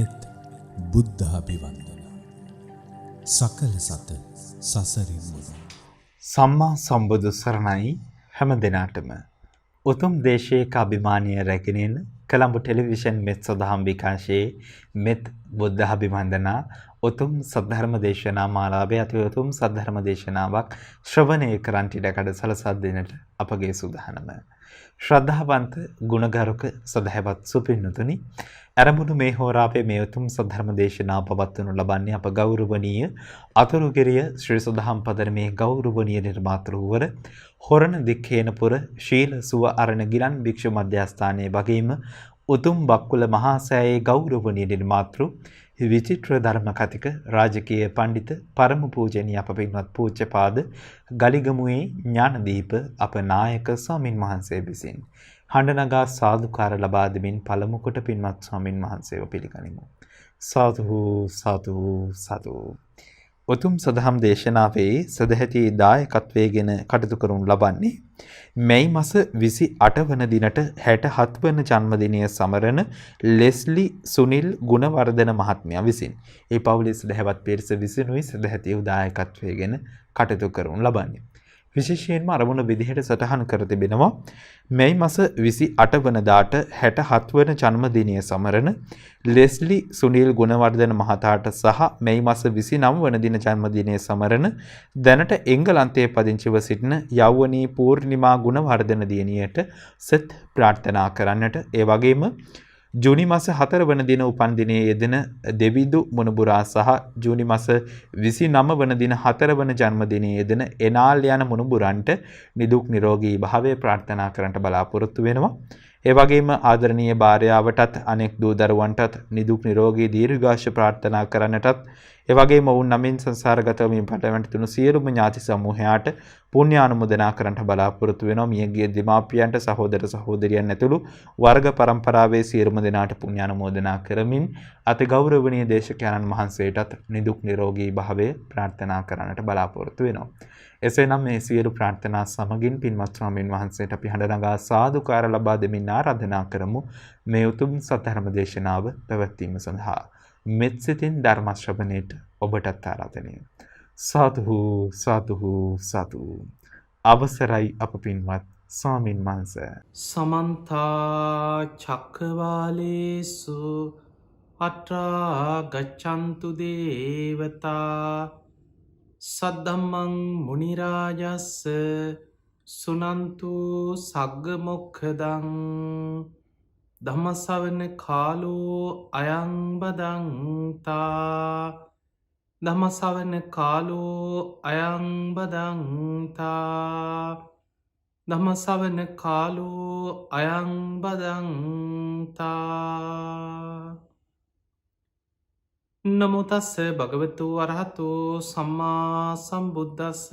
මෙත් බුද්ධාභිවන්දන සකල සත සසරින් මුදා. සම්මා සම්බුදු සරණයි හැම දෙනාටම. උතුම් දේශයක අභිමානීය රැගෙනෙන කොළඹ ටෙලිවිෂන් මෙත් සදහම් විකාශයේ මෙත් බුද්ධාභිවන්දනා උතුම් සද්ධර්ම දේශනා මාලාවේ අති උතුම් සද්ධර්ම දේශනාවක් ශ්‍රවණය කරන්ට ඉඩකඩ සලසා දෙන්නට අපගේ සූදානම. ශ්‍රද්ධාවන්ත ගුණගරුක සදහැවත් සුපින්නතුනි, අරමුණු මේ හෝරාවේ මේ උතුම් සද්ධර්ම දේශනාව පවත්වනු ලබන්නේ අප ගෞරවනීය අතුරුගිරිය ශ්‍රී සදහම් පදරමේ ගෞරවනීය නිර්මාතෘවර හොරණ දික්කේනපුර ශීල සුව අරණ ගිලන් භික්ෂු මධ්‍යස්ථානයේ වගේම උතුම් බක්කුල මහා සෑයේ ගෞරවනීය නිර්මාතෘ විචිත්‍ර ධර්ම කතික රාජකීය පඬිත පරම පූජනීය අප පින්වත් පූජ්‍යපාද ගලිගමුවේ ඥානදීප අප නායක ස්වාමින් වහන්සේ විසින් හඬනගා සාදුකාර ලබා දෙමින් පළමු කොට පින්වත් ස්වාමින් වහන්සේව පිළිගනිමු. සාදු සාදු සාදු. උතුම් සදහම් දේශනාවේ සදැහැති දායකත්වයෙන් කටයුතු කරනු ලබන්නේ මැයි මාස 28 වන දිනට 67 වන ජන්මදිනය සමරන ලෙස්ලි සුනිල් ගුණවර්ධන මහත්මයා විසින් ඒ පවුලේ සදහැවත් පිරිස විසිනුයි සදැහැති දායකත්වයෙන් කටයුතු කරනු ලබන්නේ. විශේෂයෙන්ම අරමුණ විදිහට සටහන් කර තිබෙනවා මැයි මාස 28 වනදාට 67 වන ජන්මදිනය සමරන ලෙස්ලි සුනිල් ගුණවර්ධන මහතාට සහ මැයි මාස 29 වන දින ජන්මදිනය සමරන දැනට එංගලන්තයේ පදිංචිව සිටින යෞවනී පූර්ණිමා ගුණවර්ධන දියණියට සෙත් ප්‍රාර්ථනා කරන්නට, ඒ වගේම ජූනි මාස 4 වන දින උපන් දිනයේ යෙදෙන දෙවිදු මුණුබුරා සහ ජූනි මාස 29 වන දින 4 වන ජන්මදිනයේ යෙදෙන එනාල් යන මුණුබුරන්ට නිදුක් නිරෝගී භාවය ප්‍රාර්ථනා කරන්නට බලාපොරොත්තු වෙනවා. ඒ වගේම ආදරණීය භාර්යාවටත් අනෙක් දූ දරුවන්ටත් නිදුක් නිරෝගී දීර්ඝාෂ ප්‍රාර්ථනා කරන්නටත්, ඒ වගේම වුන් නමින් සංසාරගතව මින් පටවන්ට තුණු සියලුම ඥාති සමූහයාට පුණ්‍ය ආනුමෝදනා කරන්නට බලාපොරොත්තු වෙනවා. මියගිය දෙමාපියන්ට සහෝදර සහෝදරියන් ඇතුළු වර්ග පරම්පරාවේ සියලුම දෙනාට පුණ්‍ය ආනුමෝදනා කරමින් අති ගෞරවනීය දේශකයන්න් වහන්සේටත් නිදුක් නිරෝගී භාවය ප්‍රාර්ථනා කරන්නට බලාපොරොත්තු වෙනවා. එසේනම් මේ සියලු ප්‍රාර්ථනා සමගින් පින්වත් ස්වාමීන් වහන්සේට අපි හඬනගා සාදුකාර ලබා දෙමින් ආරාධනා කරමු මේ උතුම් සත්‍ය දේශනාව පැවැත්වීම සඳහා. මෙත් සිතින් ධර්ම ශ්‍රවණයට ඔබටත් ආරාධනය. සාදු සාදු සාදු. අවසරයි අප පින්වත් ස්වාමීන් වහන්සේ. සමන්ත චක්කවාලේසු අත්‍රා ගච්ඡන්තු දේවතා සද්ධම්මං මුනි රාජස්ස සුනන්තු සග්ග මොක්ඛදං ධම්මස්සවන කාලෝ අයං බදන්තා ධම්මස්සවන කාලෝ අයං බදන්තා ධම්මස්සවන කාලෝ අයං බදන්තා. නමෝ තස්ස භගවතු අරහතෝ සම්මා සම්බුද්දස්ස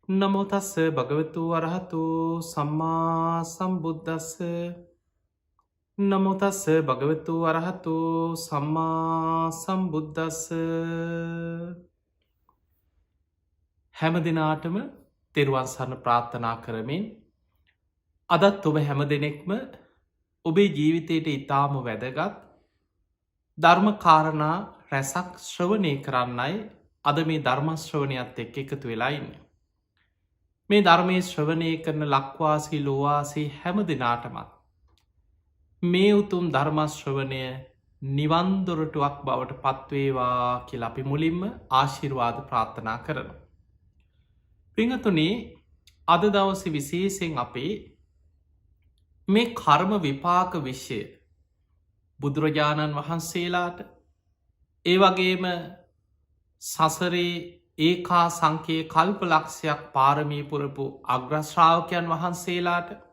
නමෝ තස්ස භගවතු අරහතෝ සම්මා සම්බුද්දස්ස නමෝ තස්ස භගවතු අරහතෝ සම්මා සම්බුද්දස්ස. හැම දිනාටම තෙරුවන් සරණ ප්‍රාර්ථනා කරමින් අදත් ඔබ හැම දෙනෙක්ම ඔබේ ජීවිතයට ඉතාම වැදගත් ධර්ම කාරණා රැසක් ශ්‍රවණය කරන්නයි අද මේ ධර්ම ශ්‍රවණයත් එක්ක එකතු වෙලා ඉන්නේ. මේ ධර්මයේ ශ්‍රවණය කරන ලක්වාසී ලෝවාසී හැම දිනාටමත් මේ උතුම් ධර්ම ශ්‍රවණය නිවන් දොරටුවක් බවට පත්වේවා කියලා අපි මුලින්ම ආශිර්වාද ප්‍රාර්ථනා කරනවා. පින්වතුනි, අද දවසේ විශේෂයෙන් අපේ මේ කර්ම විපාක විෂය බුදුරජාණන් වහන්සේලාට, ඒ වගේම සසරේ ඒකා සංකේ කල්ප ලක්ෂයක් පාරමී පුරපු අග්‍රශ්‍රාවකයන් වහන්සේලාට,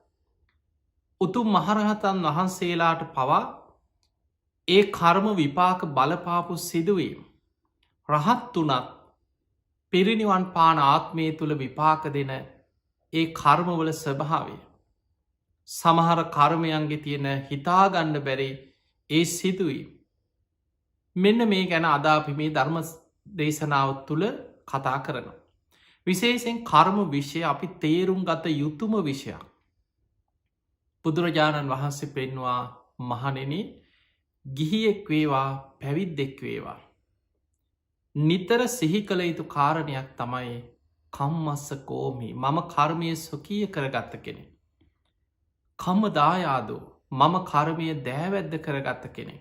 උතුම් මහරහතන් වහන්සේලාට පවා ඒ කර්ම විපාක බලපාපු සිදුවීම රහත් වුණත් පිරිනිවන් පාන ආත්මය තුළ විපාක දෙන ඒ කර්මවල ස්වභාවය, සමහර කර්මයන්ගේ තියෙන හිතාගන්න බැරි ඒ සිදුවීම, මෙන්න මේ ගැන අද අපි මේ ධර්ම දේශනාව තුළ කතා කරනවා. විශේෂයෙන් කර්ම විෂය අපි තේරුම් ගත යුතුම විෂයක්. බුදුරජාණන් වහන්සේ පෙන්වා මහණෙනි, ගිහියෙක් වේවා පැවිද්දෙක් වේවා. නිතර සිහි කළ යුතු කාරණයක් තමයි කම්මස්ස කෝමි මම කර්මය ස්වකීය කරගත්ත කෙනෙ. කම දායාදෝ මම කර්මය දෑවැද්ද කරගත්ත කෙනෙ.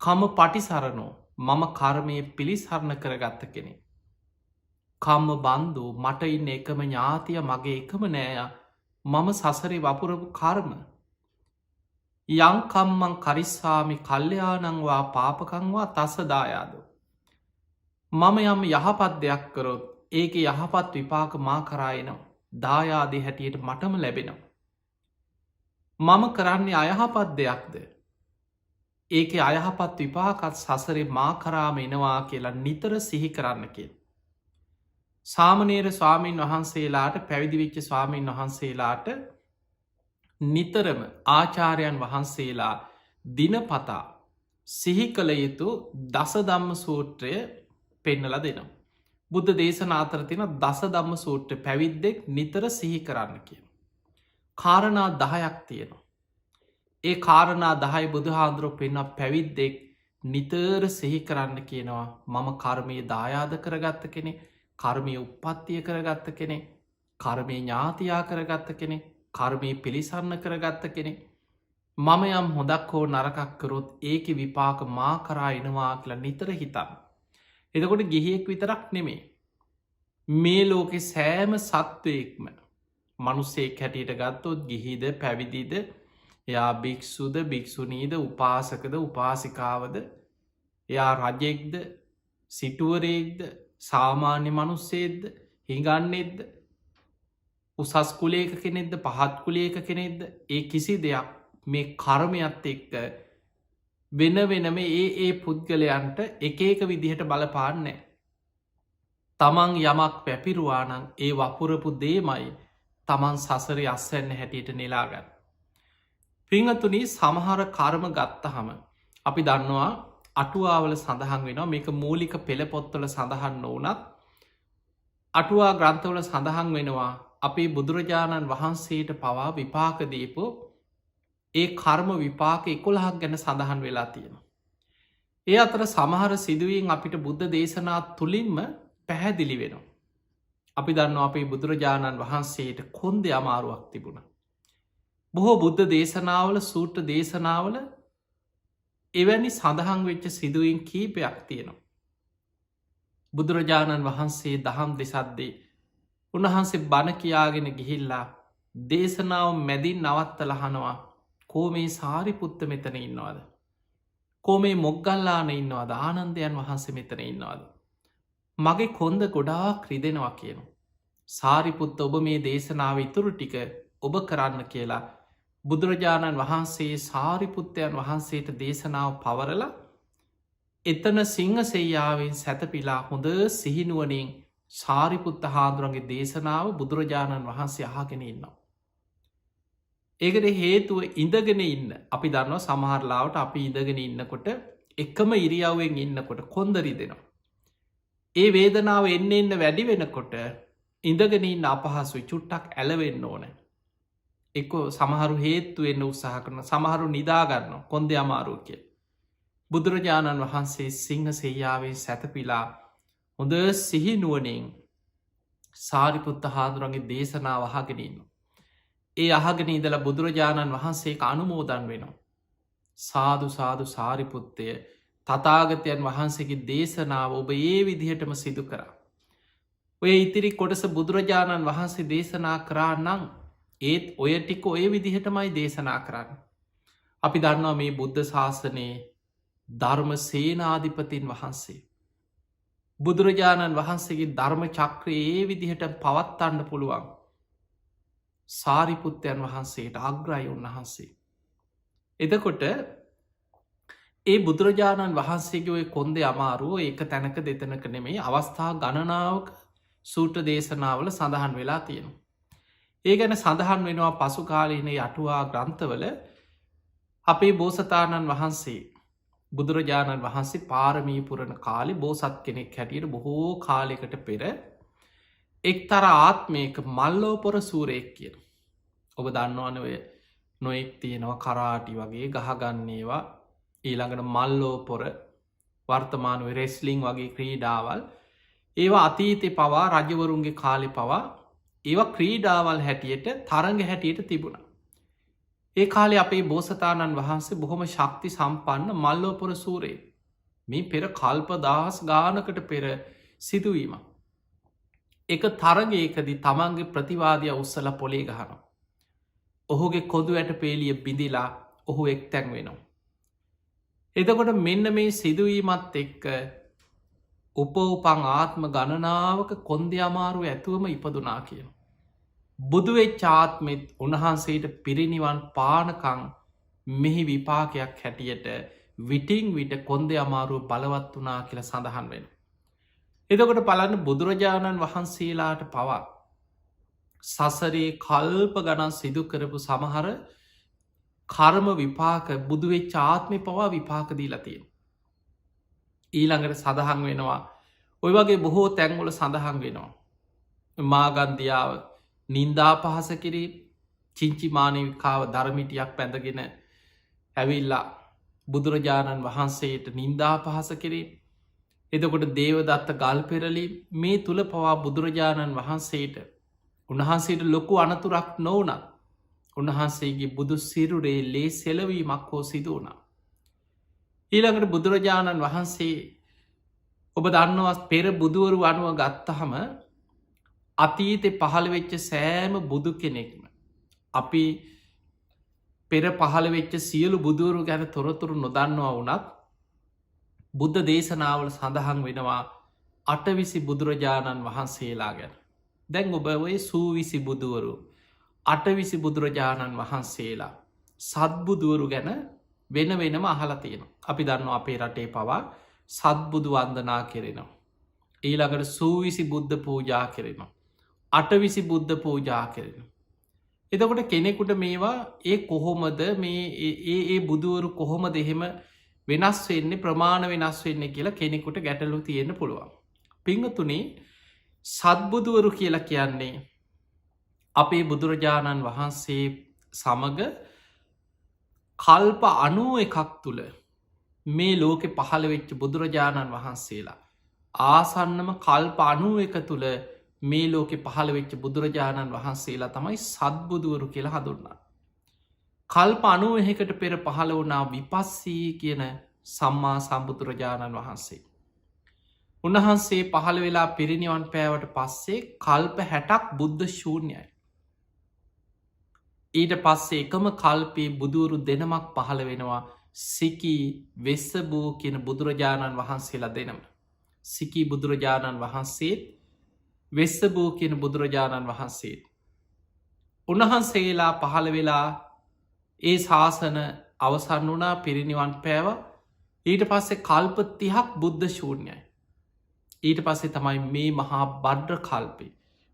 කම පටිසරණෝ මම කර්මය පිළිසරණ කරගත්ත කෙනෙ. කම්ම බන්දු මට ඉන්න එකම ඥාතිය මගේ එකම නෑය මම සසරි වපුරපු කර්ම. යංකම්මං කරිස්සාමි කල්්‍යයානංවා පාපකංවා තසදායාදු. මම යම් යහපත් දෙයක් කරොත් ඒක යහපත් විපාක මා කරායනවා දායාදය හැටියට මටම ලැබෙනවා. මම කරන්නේ අයහපත් දෙයක්ද ඒක අයහපත් විපාකත් සසරේ මා කරාම එනවා කියලා නිතර සිහි කරන්න කිය. සාමනේර ස්වාමීන් වහන්සේලාට පැවිදිවිච්ච ස්වාමීන් වහන්සේලාට නිතරම ආචාරයන් වහන්සේලා දිනපතා සිහි කළ යුතු දස දම්ම සූත්‍රය පෙන්නල දෙනම්. බුද්ධ දේශනාතර තින දස දම්ම සූට්‍ර පැවිද්දෙක් නිතර සිහි කරන්න කිය. කාරණා 10ක් තියෙනවා. ඒ කාරණා 10 බුදුහාන්දුරුව පෙන්න පැවිද්දෙක් නිතර සිහි කරන්න කියනවා මම කර්මය දායාද කරගත්ත කෙනෙ කර්මය උප්පත්තිය කරගත්ත කෙනෙ කර්මය ඥාතියා කරගත්ත කෙනෙ කර්මය පිළිසරණ කරගත්ත කෙනෙ මම යම් හොදක් හෝ නරකක් කරොත් ඒක විපාක මා කරා එනවා කියලා නිතර හිතන්න. එතකොට ගිහියෙක් විතරක් නෙමේ. මේ ලෝකෙ සෑම සත්වයෙක්ම මනුස්සෙක් හැටියට ගත්තොත් ගිහිද පැවිදිද එයා භික්‍ෂුද භික්‍ෂුනීද උපාසකද උපාසිකාවද එයා රජෙක්ද සිටුවරේක්ද සාමාන්‍ය මනුස්සේද හිඟන්නේෙද්ද උසස් කුලේක කෙනෙක්ද පහත් කුලේක කෙනෙක්ද ඒ කිසි දෙයක් මේ කර්මයත් එක්ක වෙන වෙනම ඒ පුද්ගලයන්ට එක විදිහට බලපාන්නේ. තමන් යමක් පැපිරුවානං ඒ වපුරපු දේමයි තමන් සසරය අස්සන්න හැටියට නෙලාගන්න. පිංහතුනි සමහර කර්ම ගත්තහම අපි දන්නවා අටුවාවල සඳහන් වෙනවා මේක මූලික පෙළපොත්තල සඳහන් නොවනත් අටුවා ග්‍රන්ථවල සඳහන් වෙනවා අපේ බුදුරජාණන් වහන්සේට පවා විපාක දීපු ඒ කර්ම විපාක 11ක් ගැන සඳහන් වෙලා තියෙන. ඒ අතර සමහර සිදුවීම් අපිට බුද්ධ දේශනා තුළින්ම පැහැදිලි වෙනවා. අපි දන්නවා අපේ බුදුරජාණන් වහන්සේට කොන්ද අමාරුවක් තිබුණ. බොහෝ බුද්ධ දේශනාවල සූට්‍ර දේශනාවල එවැනි සඳහන් වෙච්ච සිදුවීම් කීපයක් තියෙනවා. බුදුරජාණන් වහන්සේ දහම් දෙසද්දේ උන්වහන්සේ බණ කියාගෙන ගිහිල්ලා දේශනාව මැදින් නවත්තලහනවා කෝ මේ සාරිපුත්ත මෙතන ඉන්නවාද. කෝ මේ මොග්ගල්ලාන ඉන්නවාද ආනන්දයන් වහන්සේ මෙතන ඉන්නවාද. මගේ කොන්ද ගොඩා ක්‍රිදෙනවා කියනු. සාරිපුත්ත ඔබ මේ දේශනාව ඉතුරු ටික ඔබ කරන්න කියලා බුදුරජාණන් වහන්සේ සාරිපුත්තයන් වහන්සේට දේශනාව පවරලා එතන සිංහ සෙයාවෙන් සැතපිලා හොඳ සිහිනුවනින් සාරිපුත්ත හාදුරන්ගේ දේශනාව බුදුරජාණන් වහන්සේ අහගෙන ඉන්නවා. ඒකට හේතුව ඉඳගෙන ඉන්න අපි දන්නවා සමහරලාවට අපි ඉඳගෙන ඉන්නකොට එකම ඉරියව්වෙන් ඉන්නකොට කොන්දරි දෙනවා. ඒ වේදනාව එන්න වැඩි වෙනකොට ඉඳගෙන ඉන්න අපහසුයි චුට්ටක් ඇලවෙන්න ඕන. එක්ක සමහරු හේත්තුවෙන්න උත්සාහ කරන සමහරු නිදාගන්න කොන්ද අමාරුව කිය. බුදුරජාණන් වහන්සේ සිංහ සෙයාවේ සැතපිලා හොඳ සිහිනුවනින් සාරිපුත්ත හාදුරන්ගේ දේශනාව අහගෙනන්න. ඒ අහගෙන ඉදල බුදුරජාණන් වහන්සේ අනුමෝදන් වෙනවා. සාදු සාදු සාරිපුත්තය තතාගතයන් වහන්සේගේ දේශනාව ඔබ ඒ විදිහටම සිදු කරා. ඔය ඉතිරි කොටස බුදුරජාණන් වහන්සේ දේශනා කරා නං ඒත් ඔය ටික ඔය විදිහටමයි දේශනා කරන්න. අපි දන්නවා මේ බුද්ධ ශාසනයේ ධර්ම සේනාධිපතින් වහන්සේ. බුදුරජාණන් වහන්සේගේ ධර්ම චක්‍රයේ ඒ විදිහට පවත්තන්න පුළුවන්. සාරිපුත්තයන් වහන්සේට අග්‍රයි උන්වහන්සේ. එතකොට ඒ බුදුරජාණන් වහන්සේගේ ඔය කොන්ද අමාරුව ඒක තැනක දෙතනක නෙමේ අවස්ථා ගණනාවක සූට්‍ර දේශනාවල සඳහන් වෙලා තියෙනවා. ඒ ගැන සඳහන් වෙනවා පසු කාලීන යටුවා ග්‍රන්ථවල අපේ බෝසතාණන් වහන්සේ බුදුරජාණන් වහන්සේ පාරමී පුරණ කාලි බෝසත් කෙනෙක් හැටියට බොහෝ කාලෙකට පෙර එක්තර ආත්මයක මල්ලෝපොර සූරයෙක් කියන. ඔබ දන්නවනවය නොෙක් තියෙනවා කරාටි වගේ ගහගන්නේවා ඊළඟට මල්ලෝ පොර වර්තමාන රෙස්ලිං වගේ ක්‍රීඩාවල් ඒවා අතීතය පවා රජවරුන්ගේ කාලෙ පවා ඒවා ක්‍රීඩාවල් හැටියට තරග හැටියට තිබුණ. ඒ කාලේ අපේ බෝසතාණන් වහන්සේ බොහොම ශක්ති සම්පන්න මල්ලෝපොර සූරේ මේ පෙර කල්ප දහස් ගානකට පෙර සිදුවීම. එක තරගයකදී තමන්ගේ ප්‍රතිවාදය උත්සල පොලේ ගහනවා. ඔහුගේ කොදු ඇට පේලිය බිඳිලා ඔහු එක්තැන් වෙනවා. එතකොට මෙන්න මේ සිදුවීමත් එක්ක උපෝපං ආත්ම ගණනාවක කොන්දෙ අමාරුව ඇතුවම ඉපදුනා කියන. බුදුවෙච්චාත්මෙත් උන්වහන්සේට පිරිනිවන් පානකං මෙහි විපාකයක් හැටියට විටිං විට කොන්දෙ අමාරුව බලවත් වනා කියල සඳහන් වෙන. එතකොට පලන්න බුදුරජාණන් වහන්සේලාට පවා සසරේ කල්ප ගණන් සිදු කරපු සමහර කර්ම විපාක බුදුවෙච්චාත්මය පවා විපාකදී ලතියෙන්. ඊළඟට සඳහන් වෙනවා ඔය වගේ බොහෝ තැන්ගොල සඳහන් වෙනවා. මාගන්දියාව නින්දා පහස කිරී චිංචිමානවිකාව ධර්මිටියක් පැඳගෙන ඇවිල්ලා බුදුරජාණන් වහන්සේට නින්දා පහස කිරී එදකොට දේවදත්ත ගල් පෙරලි මේ තුළ පවා බුදුරජාණන් වහන්සේට උන්වහන්සේට ලොකු අනතුරක් නොවනත් උන්වහන්සේගේ බුදු සිරුරේ ලේ සෙලවීමක් හෝ සිදුවනා. ඊළඟට බුදුරජාණන් වහන්සේ ඔබ දන්නවස් පෙර බුදුවරු අනුව ගත්තහම අතීතෙ පහළ වෙච්ච සෑම බුදු කෙනෙක්ම අපි පෙර පහළ වෙච්ච සියලු බුදුවරු ගැන තොරතුරු නොදන්නවා වනත් බුද්ධ දේශනාවල සඳහන් වෙනවා අටවිසි බුදුරජාණන් වහන්සේලා ගැන. දැන් ඔබ ඔය සූවිසි බුදුවරු අටවිසි බුදුරජාණන් වහන්සේලා සත්බුදුවරු ගැන වෙන වෙනම අහලා තියෙන. අපි දන්න අපේ රටේ පවා සත්බුදු වන්දනා කෙරෙනවා. ඊළඟට සූවිසි බුද්ධ පූජා කෙරෙනවා. අටවිසි බුද්ධ පූජා කෙරෙන. එතකොට කෙනෙකුට මේවා ඒ කොහොමද ඒ බුදුවරු කොහොම දෙහෙම වෙනස් වෙන්නේ ප්‍රමාණ වෙනස් වෙන්න කියලා කෙනෙකුට ගැටලු තියෙන පුළුවන්. පිංහතුනේ සත්බුදුවරු කියලා කියන්නේ අපේ බුදුරජාණන් වහන්සේ සමග කල්ප 91ක් තුළ මේ ලෝකෙ පහළ වෙච්ච බුදුරජාණන් වහන්සේලා ආසන්නම කල්ප 91 තුළ මේ ලෝකෙ පහළ වෙච්ච බුදුරජාණන් වහන්සේලා තමයි සත්බුදුවරු කියලා හඳුන්නා. කල්ප 91කට පෙර පහළ වුණා විපස්සී කියන සම්මා සම්බුදුරජාණන් වහන්සේ. උන්වහන්සේ පහළ වෙලා පිරිනිවන් පෑවට පස්සේ කල්ප 60ක් බුද්ධ ශූන්‍යයි. ඊට පස්සේ එකම කල්පේ බුදුවරු දෙනමක් පහළ වෙනවා සිකී වෙස්සබූ කියන බුදුරජාණන් වහන්සේලා දෙනම. සිකී බුදුරජාණන් වහන්සේත් වෙස්සබූ කියන බුදුරජාණන් වහන්සේත්. උන්වහන්සේලා පහළ වෙලා ඒ ශාසන අවසන් වනා පිරිනිවන් පෑව ඊට පස්සේ කල්ප 30ක් බුද්ධ ශූන්‍යයි. ඊට පස්සේ තමයි මේ මහා බද්්‍ර කල්පේ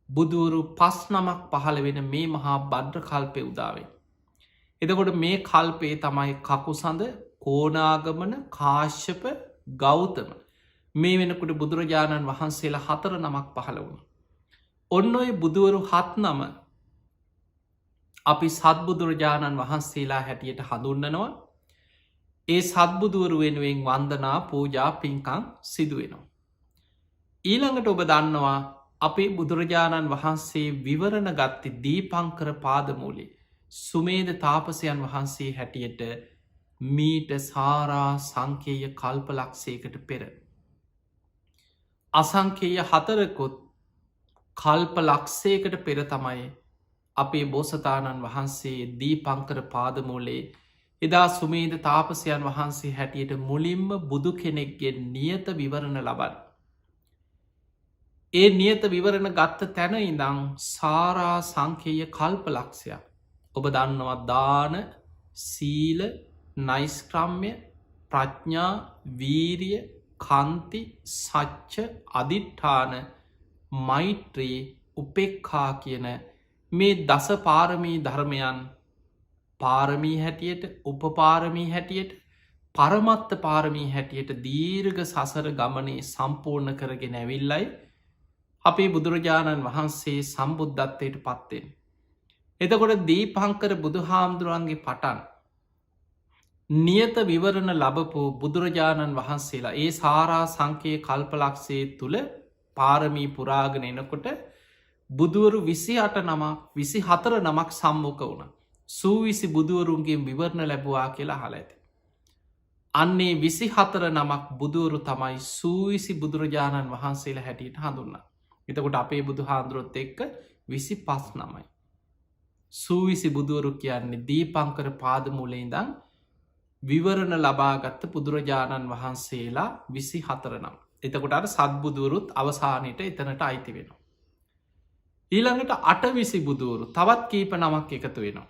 බුදුවරු 5 නමක් පහළ වෙන මේ මහා බද්්‍ර කල්පය උදාවේ. එතකොට මේ කල්පේ තමයි කකුසඳ කෝනාගමන කාශ්‍යප ගෞතම මේ වෙනකුට බුදුරජාණන් වහන්සේලා 4 නමක් පහළ වුණ. ඔන්න ඔය බුදුවරු 7 නම අපි සත්බුදුරජාණන් වහන්සේලා හැටියට හඳුන්නනවා. ඒ සත්බුදුවරු වෙනුවෙන් වන්දනා පූජා පින්කම් සිදුවෙනවා. ඊළඟට ඔබ දන්නවා අපේ බුදුරජාණන් වහන්සේ විවරණ ගත්ති දීපංකර පාදමූලි සුමේද තාපසයන් වහන්සේ හැටියට මීට සාරා සංකේය කල්පලක්ෂයකට පෙර. අසංකේය 4කොත් කල්ප ලක්ෂයකට පෙර තමයි අපේ බෝසතාණන් වහන්සේ දීපංකර පාදමූලේ එදා සුමේද තාපසයන් වහන්සේ හැටියට මුලින්ම බුදු කෙනෙක්ගෙන් නියත විවරණ ලබන්න. ඒ නියත විවරණ ගත්ත තැන ඉඳං සාරා සංකේය කල්ප ලක්ෂයක්. ඔබ දන්නවා දාන සීල නයිස්ක්‍රම්ය ප්‍රඥා වීරිය කන්ති සච්ච අධිට්ඨාන මෛත්‍රී උපෙක්ඛා කියන මේ දස පාරමී ධර්මයන් පාරමී හැටියට උපපාරමී හැටියට පරමත්ත පාරමී හැටියට දීර්ඝ සසර ගමනේ සම්පූර්ණ කරගෙන ඇවිල්ලයි අපේ බුදුරජාණන් වහන්සේ සම්බුද්ධත්වයට පත්වෙන්. එතකොට දීපංකර බුදු හාමුදුරුවන්ගේ පටන් නියත විවරණ ලබපු බුදුරජාණන් වහන්සේලා ඒ සාරා සංකයේ කල්පලක්ෂේ තුළ පාරමී පුරාගෙන එනකොට බුදුවරු 28 නමක් 24 නමක් සම්මුඛ වුණ. සූවිසි බුදුවරුන්ගේ විවරණ ලැබවා කියලා අහලා ඇති. අන්නේ 24 නමක් බුදුවරු තමයි සූවිසි බුදුරජාණන් වහන්සේලා හැටියට හඳුන්නා. එතකොට අපේ බුදු හාමුදුරුවොත් එක්ක 25 නමයි. සූවිසි බුදුවරු කියන්නේ දීපංකර පාදමූලේ ඉඳන් විවරණ ලබාගත්ත බුදුරජාණන් වහන්සේලා 24 නම්. එතකොට අර සත්බුදුවරුත් අවසානයට එතනට අයිති වෙනවා. ඊළඟට 8 බුදුවරු තවත් කීප නමක් එකතු වෙනවා.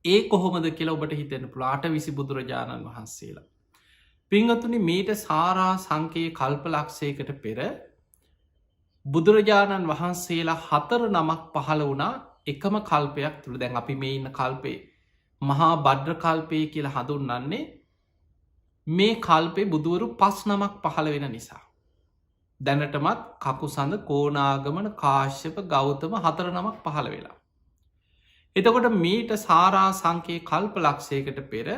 ඒ කොහොමද කියලා ඔබට හිතෙන්න පුළුවන් 8 බුදුරජාණන් වහන්සේලා. පින්වතුනි මේට සාරා සංකේ කල්පලක්ෂයකට පෙර බුදුරජාණන් වහන්සේලා 4 නමක් පහළ වුණා එකම කල්පයක් තුළ. දැන් අපි මේ ඉන්න කල්පේ මහා භද්‍ර කල්පය කියලා හඳුන්වන්නේ මේ කල්පේ බුදුවරු 5 නමක් පහළ වෙන නිසා. දැනටමත් කකුසඳ කෝනාගමන කාශ්‍යප ගෞතම 4 නමක් පහළ වෙලා. එතකොට මීට සාරා සංකේ කල්පලක්ෂයකට පෙර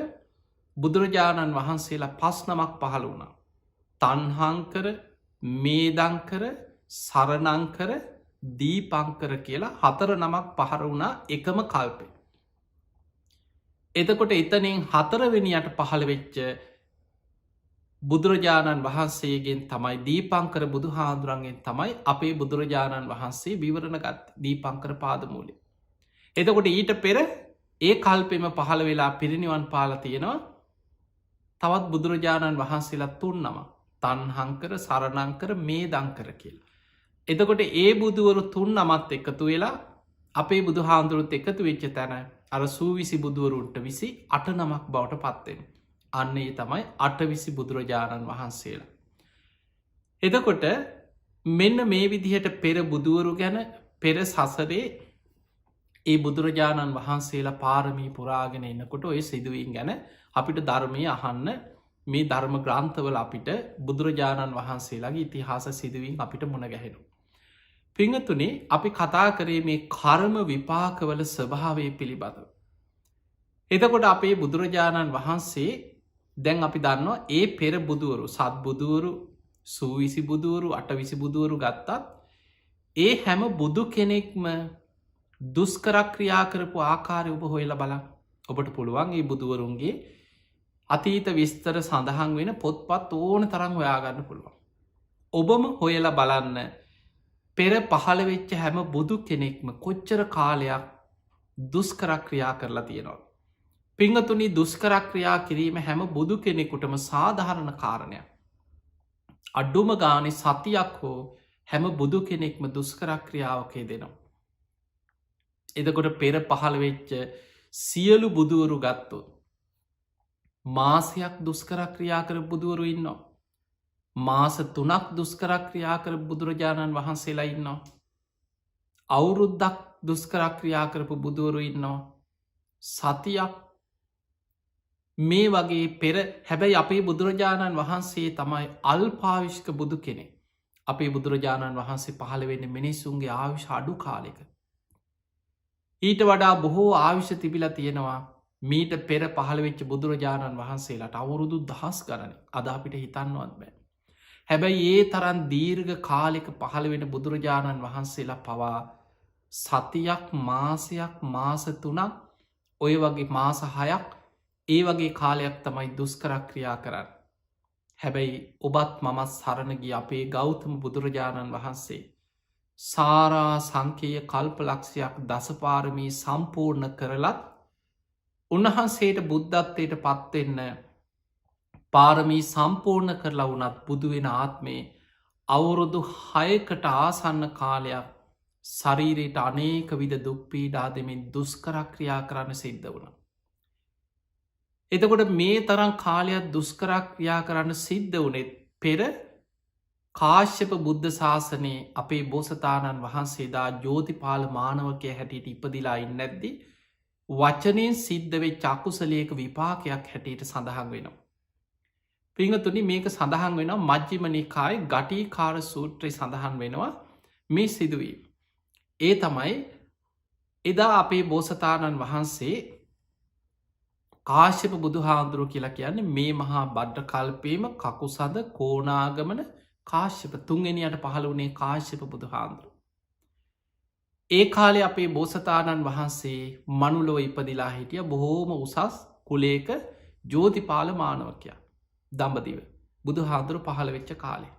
බුදුරජාණන් වහන්සේලා 5 නමක් පහළ වුණා. තණ්හංකර, මේදංකර, සරණංකර, දීපංකර කියලා 4 නමක් පහළ වුණා එකම කල්පේ. එතකොට එතනින් 4 වෙනියට පහළ වෙච්ච බුදුරජාණන් වහන්සේගෙන් තමයි දීපංකර බුදුහාඳුරන්ගෙන් තමයි අපේ බුදුරජාණන් වහන්සේ විවරණ ගත්තේ දීපංකර පාදමූලේ. එතකොට ඊට පෙර ඒ කල්පෙම පහළ වෙලා පිරිනිවන් පාලා තියෙනවා තවත් බුදුරජාණන් වහන්සේලා 3 නමක්. තණ්හංකර, සරණංකර, මේදංකර කියලා. එතකොට ඒ බුදුවරු 3 නමත් එකතු වෙලා අපේ බුදුහාඳුරුත් එකතු වෙච්ච තැන අර සූවිසි බුදුවරුන්ට 28 නමක් බවට පත්වෙන. අන්නේ තමයි 8 බුදුරජාණන් වහන්සේලා. එතකොට මෙන්න මේ විදිහට පෙර බුදුවරු ගැන පෙර සසරේ ඒ බුදුරජාණන් වහන්සේලා පාරමී පුරාගෙන එන්නකොට ඔය සිදුවීම් ගැන අපිට ධර්මය අහන්න මේ ධර්ම ග්‍රන්ථවල අපිට බුදුරජාණන් වහන්සේලාගේ ඉතිහාස සිදුවීම් අපිට මුණ ගැහෙනවා. පිංගතුනේ අපි කතා කරේ මේ කර්ම විපාකවල ස්වභාවය පිළිබඳව. එතකොට අපේ බුදුරජාණන් වහන්සේ දැන් අපි දන්නවා ඒ පෙර බුදුවරු සත්බුදුවරු සූවිසි බුදුවරු 8 බුදුවරු ගත්තත් ඒ හැම බුදු කෙනෙක්ම දුෂ්කර ක්‍රියා කරපු ආකාරය ඔබ හොයලා බලන්න. ඔබට පුළුවන් මේ බුදුවරුන්ගේ අතීත විස්තර සඳහන් වෙන පොත්පත් ඕන තරම් හොයාගන්න පුළුවන්. ඔබම හොයලා බලන්න පෙර පහළ වෙච්ච හැම බුදු කෙනෙක්ම කොච්චර කාලයක් දුෂ්කර ක්‍රියා කරලා තියෙනවා. පිංගතුනි දුෂ්කර ක්‍රියා කිරීම හැම බුදු කෙනෙකුටම සාධාරණ කාරණයක්. අඩුම ගානේ සතියක් හෝ හැම බුදු කෙනෙක්ම දුෂ්කර ක්‍රියාවක යෙදෙනවා. එතකොට පෙර පහළ වෙච්ච සියලු බුදුවරු ගත්තොත් මාසයක් දුෂ්කර ක්‍රියා කර බුදුවරු ඉන්නවා. මාස 3ක් දුෂ්කර ක්‍රියා කර බුදුරජාණන් වහන්සේලා ඉන්නවා. අවුරුද්දක් දුෂ්කර ක්‍රියා කරපු බුදුවරු ඉන්නවා. සතියක් මේ වගේ පෙර හැබැයි අපේ බුදුරජාණන් වහන්සේ තමයි අල්පාවිෂ්ක බුදු කෙනෙක්. අපේ බුදුරජාණන් වහන්සේ පහළ වෙන්නේ මිනිස්සුන්ගේ ආයුෂ අඩු කාලෙක. ඊට වඩා බොහෝ ආයුෂ තිබිලා තියෙනවා මීට පෙර පහළ වෙච්ච බුදුරජාණන් වහන්සේලාට අවුරුදු 10 ගණන් අද අපිට හිතන්නවත් බෑ. හැබැයි ඒ තරම් දීර්ඝ කාලෙක පහළ වෙන බුදුරජාණන් වහන්සේලා පවා සතියක් මාසයක් මාස 3ක් ඔය වගේ මාස 6ක් ඒ වගේ කාලයක් තමයි දුෂ්කර ක්‍රියා කරන්න. හැබැයි ඔබත් මමත් සරණ ගිය අපේ ගෞතම බුදුරජාණන් වහන්සේ සාරා සංකේය කල්පලක්ෂයක් දසපාරමී සම්පූර්ණ කරලත් උන්වහන්සේට බුද්ධත්වයට පත්වෙන්න පාරමී සම්පූර්ණ කරලා වුණත් බුදුවෙන ආත්මේ අවුරුදු 6කට ආසන්න කාලයක් ශරීරයට අනේක විද දුක්පීඩා දෙමින් දුෂ්කර ක්‍රියා කරන්න සිද්ධ වුණා. එතකොට මේ තරම් කාලයක් දුෂ්කර ක්‍රියා කරන්න සිද්ධ වුණෙත් පෙර කාශ්‍යප බුද්ධ ශාසනයේ අපේ බෝසතාණන් වහන්සේදා ජෝතිපාල මානවකය හැටියට ඉපදිලා ඉන්නේ නැද්දි වචනයෙන් සිද්ධ වෙච්ච අකුසලයක විපාකයක් හැටියට සඳහන් වෙනවා. පිංගතුනි මේක සඳහන් වෙනවා මජ්ක්‍ධිම නිකායේ ගටිකාර සූත්‍රයේ සඳහන් වෙනවා මේ සිදුවීම. ඒ තමයි එදා අපේ බෝසතාණන් වහන්සේ කාශ්‍යප බුදු හාමුදුරුව කියලා කියන්නේ මේ මහා බද්ධ කල්පේම කකුසඳ කෝනාගමන කාශ්‍යප තුන්ගෙනියට පහළ වනේ කාශ්‍යප බුදු හාමුදුරුව. ඒ කාලේ අපේ බෝසතාණන් වහන්සේ මනුලොව ඉපදිලා හිටිය බොහෝම උසස් කුලේක ජෝතිපාල මානවකයා දම්බදිව බුදු හාමුදුරු පහළ වෙච්ච කාලේ.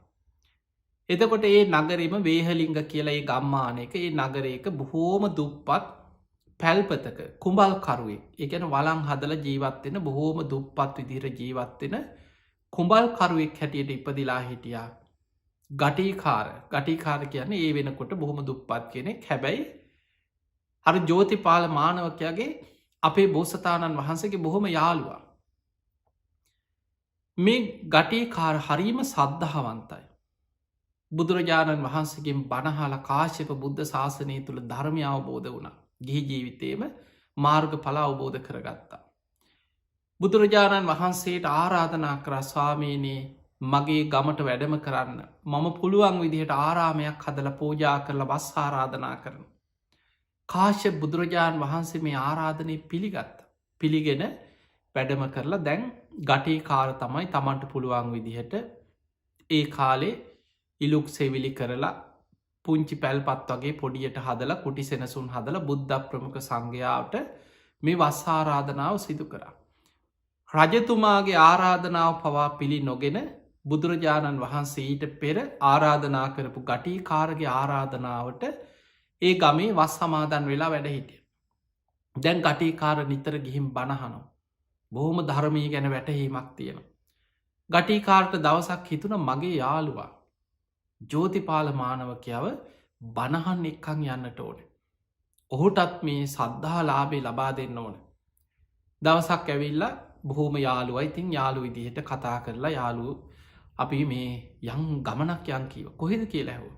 එතකොට ඒ නගරෙම වේහලිංග කියලා ඒ ගම්මානයක ඒ නගරයක බොහෝම දුප්පත් පැල්පතක කුඹල්කරුවෙක් එකන වලං හදල ජීවත්වෙන බොහෝම දුප්පත් විදිර ජීවත්වෙන කුඹල්කරුවෙක් හැටියට ඉපදිලා හිටියා ගටිකාර කියන්නේ ඒ වෙනකොට බොහොම දුප්පත් කෙනෙක් හැබැයි අර ජෝතිපාල මානවකයාගේ අපේ බෝසතාණන් වහන්සේගේ බොහොම යාළුවා. මේ ගටිකාර හරීම සද්ධහවන්තයි. බුදුරජාණන් වහන්සේගෙන් බණහල කාශ්‍යප බුද්ධ ශාසනය තුළ ධර්මය අවබෝධ වුණා. ගිහි ජීවිතේම මාර්ග පල අවබෝධ කරගත්තා. බුදුරජාණන් වහන්සේට ආරාධනා කර ස්වාමීනයේ මගේ ගමට වැඩම කරන්න මම පුළුවන් විදිහට ආරාමයක් හදල පූජා කරලා වස් ආරාධනා කරන. කාශ්‍යප බුදුරජාණන් වහන්සේ මේ ආරාධනය පිළිගත්ත. පිළිගෙන වැඩම කරලා දැන් ගටේ කාර තමයි තමන්ට පුළුවන් විදිහට ඒ කාලේ ඉලුක් සෙවිලි කරලා පුංචි පැල්පත් වගේ පොඩියට හදලා කුටි සෙනසුන් හදල බුද්ධ ප්‍රමුඛ සංඝයාවට මේ වස් ආරාධනාව සිදු කරා. රජතුමාගේ ආරාධනාව පවා පිළි නොගෙන බුදුරජාණන් වහන්සේ ඊට පෙර ආරාධනා කරපු ගටිකාරගේ ආරාධනාවට ඒ ගමේ වස් සමාදන් වෙලා වැඩ හිටිය. දැන් ගටිකාර නිතර ගිහිම් බණහනෝ. බොහොම ධර්මී ගැන වැටහීමක් තියෙන. ගටිකාරට දවසක් හිතුන මගේ යාළුවා ජෝතිපාල මානවකයාව බණහන් එක්කං යන්නට ඕන. ඔහුටත් මේ සද්ධහා ලාබේ ලබා දෙන්න ඕන. දවසක් ඇවිල්ල බොහෝම යාළුවයි ඉතින් යාළු විදිහට කතා කරලා යාළු අපි මේ යං ගමනක් යංකීව කොහෙද කියලා ඇහෝ.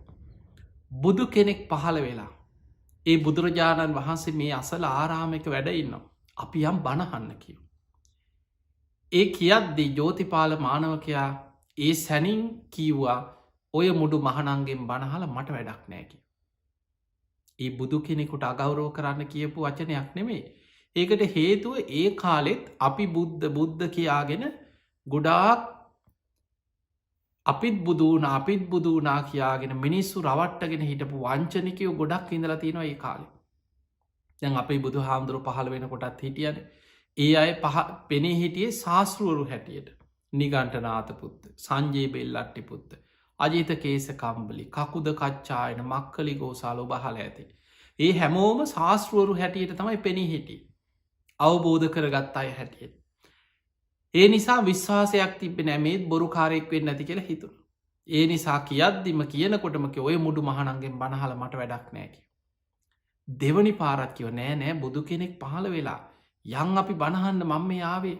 බුදු කෙනෙක් පහළ වෙලා. ඒ බුදුරජාණන් වහන්සේ මේ අසල ආරාමයක වැඩඉන්න. අපි යම් බණහන්න කියව. ඒ කියද්දී ජෝතිපාල මානවකයා ඒ සැනින් කීවා ඔය මුඩු මහනන්ගෙන් බණහල මට වැඩක් නෑකි. ඒ බුදු කෙනෙකුට අගෞරෝ කරන්න කියපු වචනයක් නෙමේ. ඒකට හේතුව ඒ කාලෙත් අපි බුද්ධ කියාගෙන ගොඩාක් අපිත් බුදුනා කියාගෙන මිනිස්සු රවට්ටගෙන හිටපු වංචනිකයෝ ගොඩක් ඉඳලා තියෙනවා ඒ කාලෙ. දැන් අපේ බුදු හාමුදුරු පහළ වෙන කොටත් හිටියන ඒ අය පෙනේ හිටියේ ශාස්තෘවරු හැටියට නිගන්ටනාත පුත්ත සංජයේ බෙල්ලට්ටි පුත්ත අජිත කේස කම්බලි කකුද කච්චායන මක්කලි ගෝසාලෝ බහල ඇති. ඒ හැමෝම ශාස්තෘවරු හැටියට තමයි පෙනී හිටිය. අවබෝධ කරගත් අය හැටියට. ඒ නිසා විශ්වාසයක් තිබෙන මේත් බොරු කාරයෙක් වෙන්න ඇති කියලා හිතුන. ඒ නිසා කියද්දිම කියනකොටමක ඔය මුඩු මහනන්ගෙන් බණහල මට වැඩක් නෑකි. දෙවනි පාරත්කිව නෑ බුදු කෙනෙක් පහළ වෙලා යං අපි බණහන්න මං මේ ආවේ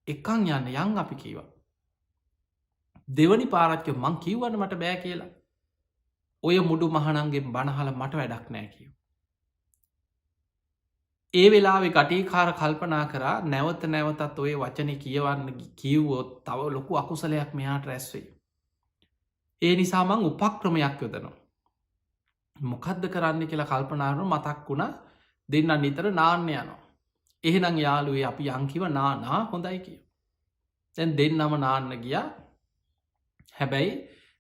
එකං යන්න යං අපි කීවා. දෙවනි පාරත්කව මං කිව්වන්න මට බෑ කියලා. ඔය මුඩු මහනන්ගෙන් බණහල මට වැඩක් නෑ කිව. ඒ වෙලාවෙ ගටිකාර කල්පනා කරා නැවත නැවතත් ඔය වචන කියවන්න කිව්වොත් තව ලොකු අකුසලයක් මෙයාට රැස්වෙයි. ඒ නිසා මං උපක්‍රමයක් යොදනවා. මොකද්ද කරන්න කියලා කල්පනාරු මතක් වුණ දෙන්න නිතර නාන්න යනවා. එහෙනම් යාළුවේ අපි යංකිව නානා හොඳයි කිය. තැන් දෙන්නම නාන්න ගියා. හැබැයි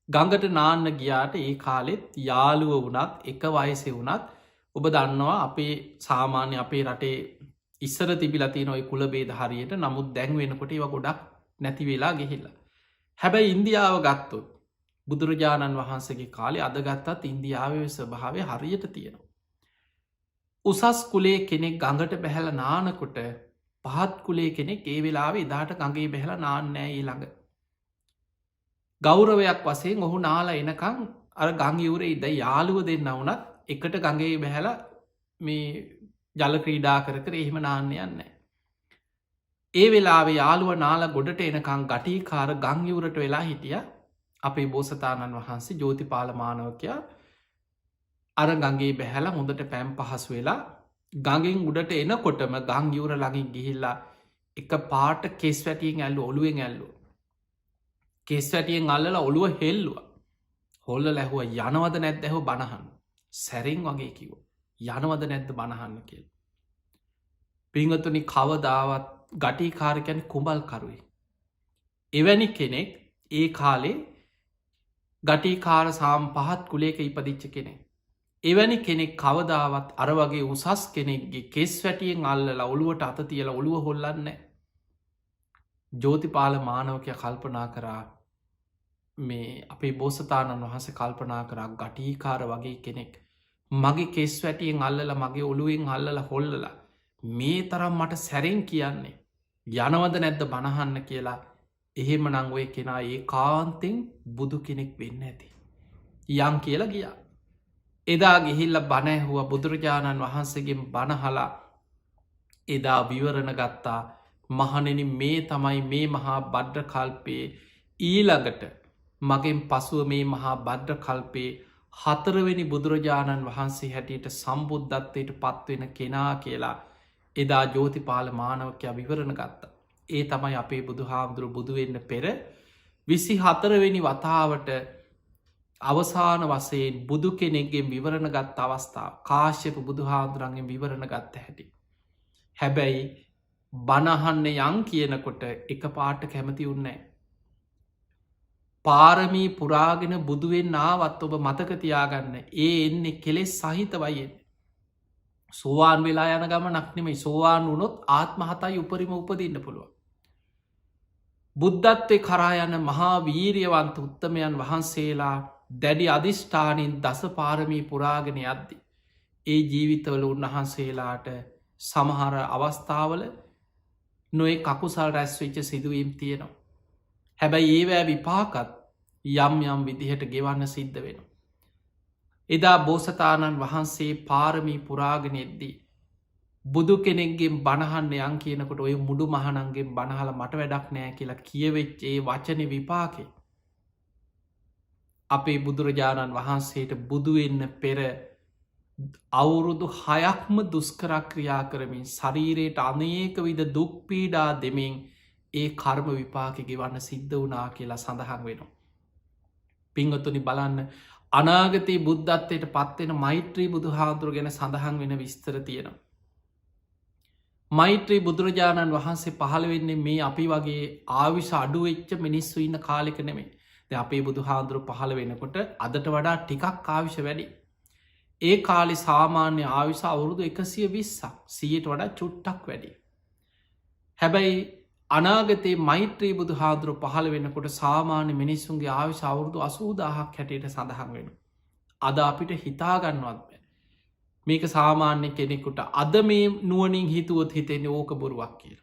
ගඟට නාන්න ගියාට ඒ කාලෙත් යාළුව වනත් එක වයසේ වනත් ඔබ දන්නවා අපේ සාමාන්‍ය අපේ රටේ ඉස්සර තිබිලති නොයි කුලබේද හරියට නමුත් දැන්වෙනකොට ඒව ගොඩක් නැති වෙලා ගෙහිල්ල. හැබැයි ඉන්දියාව ගත්තොත් බුදුරජාණන් වහන්සේගේ කාලේ අදගත්තත් ඉන්දියාවේ ස්වභාවය හරියට තියෙනවා. උසස් කුලේ කෙනෙක් ගඟට බැහැල නානකොට පහත් කුලේ කෙනෙක් ඒ වෙලාවේ එදාට ගඟේ බැහල නාන්නෑ ඊළඟ. ගෞරවයක් වසයෙන් ඔහු නාල එනකං අර ගංයවර ඉද යාළුව දෙන්න වනත් එකට ගඟේ බැහැල මේ ජල ක්‍රීඩා කර එහෙම නාන්න යන්න. ඒ වෙලාවේ යාළුව නාල ගොඩට එනකං ගටිකාර ගංයවරට වෙලා හිටිය අපේ බෝසතාණන් වහන්සේ ජෝතිපාල මානවකයා අර ගගේ බැහැල හොඳට පැම් පහස් වෙලා ගඟෙන් උඩට එනකොටම ගංයවර ළඟින් ගිහිල්ලා එක පාට කෙස් වැටියෙන් ඇල්ලු ඔළුවෙන් ඇල්ලු. කෙස් වැටියෙන් අල්ලල ඔළුව හෙල්ලුව. හොල්ල ලැහුව යනවද නැත් ඇහෝ බණහන්න. සැරෙන් වගේ කිව යනවද නැද්ද බණහන්න කියල්. පිංහතුනි කවදාවත් ගටිකාරකැන කුඹල්කරුයි. එවැනි කෙනෙක් ඒ කාලේ ගටිකාර සාම් පහත් කුලේක ඉපදිච්ච කෙනෙක්. එවැනි කෙනෙක් කවදාවත් අර වගේ උසස් කෙනෙක්ගේ කෙස් වැටියෙන් අල්ලලා ඔළුවට අත තියල ඔළුව හොල්ලන්න. ජෝතිපාල මානවකය කල්පනා කරා මේ අපේ බෝසතාණන් වහස කල්පනා කරා ගටීකාර වගේ කෙනෙක් මගේ කෙස් වැටියෙන් අල්ලල මගේ ඔළුවෙන් අල්ලල හොල්ලල මේ තරම් මට සැරෙන් කියන්නේ යනවද නැද්ද බණහන්න කියලා එහෙම නංඔය කෙනා ඒ කාන්තෙන් බුදු කෙනෙක් වෙන්න ඇති. යම් කියලා ගියා. එදා ගිහිල්ල බණැහුව බුදුරජාණන් වහන්සේගෙන් බණහලා එදා විවරණ ගත්තා මහනෙන මේ තමයි මේ මහා බද්ධ කල්පයේ ඊළඟට මගෙන් පසුව මේ මහා බද්ධ කල්පේ 4 වෙනි බුදුරජාණන් වහන්සේ හැටියට සම්බුද්ධත්වයට පත්වෙන කෙනා කියලා එදා ජෝතිපාල මානවකයා විවරණ ගත්තා. ඒ තමයි අපේ බුදු හාමුදුරු බුදුවෙන්න පෙර 24 වෙනි වතාවට අවසාන වසයෙන් බුදු කෙනෙක්ගෙන් විවරණ ගත් අවස්ථාව කාශ්‍යප බුදු හාමුදුරන්ගෙන් විවරණ ගත්ත හැටි. හැබැයි බණහන්න යං කියනකොට එක පාට කැමති උන්නේ. පාරමී පුරාගෙන බුදුවෙන් ආවත් ඔබ මතකතියාගන්න ඒ එන්නේ කෙලෙස් සහිතවයිෙන්. සෝවාන් වෙලා යන ගම නක්නෙමයි සෝවාන් වුනොත් ආත්මහතයි උපරිම උපදින්න පුළුව. බුද්ධත්වය කරා යන මහා වීරියවන්ත උත්තමයන් වහන්සේලා දැඩි අධිෂ්ඨානින් දස පාරමී පුරාගෙන යද්දි. ඒ ජීවිතවල උන්වහන්සේලාට සමහර අවස්ථාවල නොේ කකුසල් රැස්වෙච්ච සිදුවීම් තියෙනවා. හැබැයි ඒවෑ විපාකත් යම් යම් විදිහට ගෙවන්න සිද්ධ වෙන. එදා බෝසතාණන් වහන්සේ පාරමී පුරාගෙන එද්දී. බුදු කෙනෙක්ගෙන් බණහන්න යන් කියනකොට ඔය මුඩු මහනන්ගෙන් බණහල මට වැඩක් නෑ කියලා කියවෙච්චේ වචන විපාකේ. අපේ බුදුරජාණන් වහන්සේට බුදුවෙන්න පෙර අවුරුදු 6ක්ම දුස්කරක්‍රියා කරමින් ශරීරයට අනේක විද දුක්පීඩා දෙමින් ඒ කර්ම විපාක ගෙවන්න සිද්ධ වනා කියලා සඳහන් වෙනවා. පිංගතුනි බලන්න අනාගතයේ බුද්ධත්වයට පත්වෙන මෛත්‍රී බුදු හාදුරු ගැන සඳහන් වෙන විස්තර තියෙනවා. මෛත්‍රී බුදුරජාණන් වහන්සේ පහළ වෙන්නේ මේ අපි වගේ ආවිශ අඩුවෙච්ච මිනිස්සු ඉන්න කාලෙක නෙමේ. ද අපේ බුදු හාදුරු පහළ වෙනකොට අදට වඩා ටිකක් ආවිශ වැඩි. ඒ කාලි සාමාන්‍ය ආවිශ අවුරුදු 120ක් 100ට වඩා චුට්ටක් වැඩි. හැබැයි අනාගතයේ මෛත්‍රී බුදු හාදුරු පහළ වෙනකොට සාමාන්‍ය මිනිස්සුන්ගේ ආවිශ අවුරුදු 80,000ක් හැටියට සඳහන් වෙන. අද අපිට හිතාගන්නවත් බෑ. මේක සාමාන්‍ය කෙනෙකුට අද මේ නුවනින් හිතුවොත් හිතෙන්නේ ඕක බොරුවක් කියලා.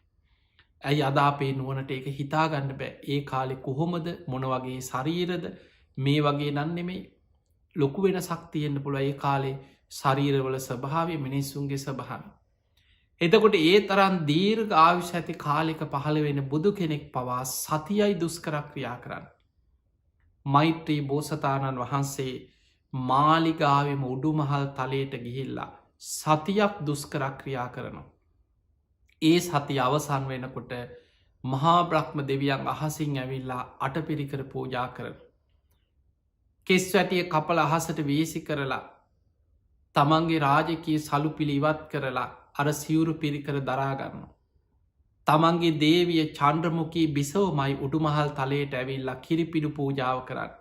ඇයි අද අපේ නුවනට ඒක හිතාගන්න බෑ. ඒ කාලෙ කොහොමද මොන වගේ ශරීරද මේ වගේ නන්නෙමේ ලොකු වෙන සක්තියෙන්න්න පුළ ඒ කාලේ ශරීරවල ස්වභාවය මිනිස්සුන්ගේ ස්වභාව. එතකොට ඒ තරන් දීර්ඝ ආවිශ ඇති කාලෙක පහළ වෙන බුදු කෙනෙක් පවා සතියයි දුස්කරක්‍රියා කරන්න. මෛත්‍රී බෝසතාණන් වහන්සේ මාලිගාවෙම උඩුමහල් තලයට ගිහිල්ලා සතියක් දුස්කරක්‍රියා කරනවා. ඒ සති අවසන් වෙනකොට මහා බ්‍රහ්ම දෙවියන් අහසින් ඇවිල්ලා අටපිරිකර පූජා කරන. කෙස් වැටිය කපල අහසට වීසි කරලා තමන්ගේ රාජකී සලු පිළිවත් කරලා අර සිවුරු පිරිකර දරාගන්න. තමන්ගේ දේවිය චන්ද්‍රමුකී බිසවමයි උඩුමහල් තලයට ඇවිල්ලා කිරිපිඩු පූජාව කරන්න.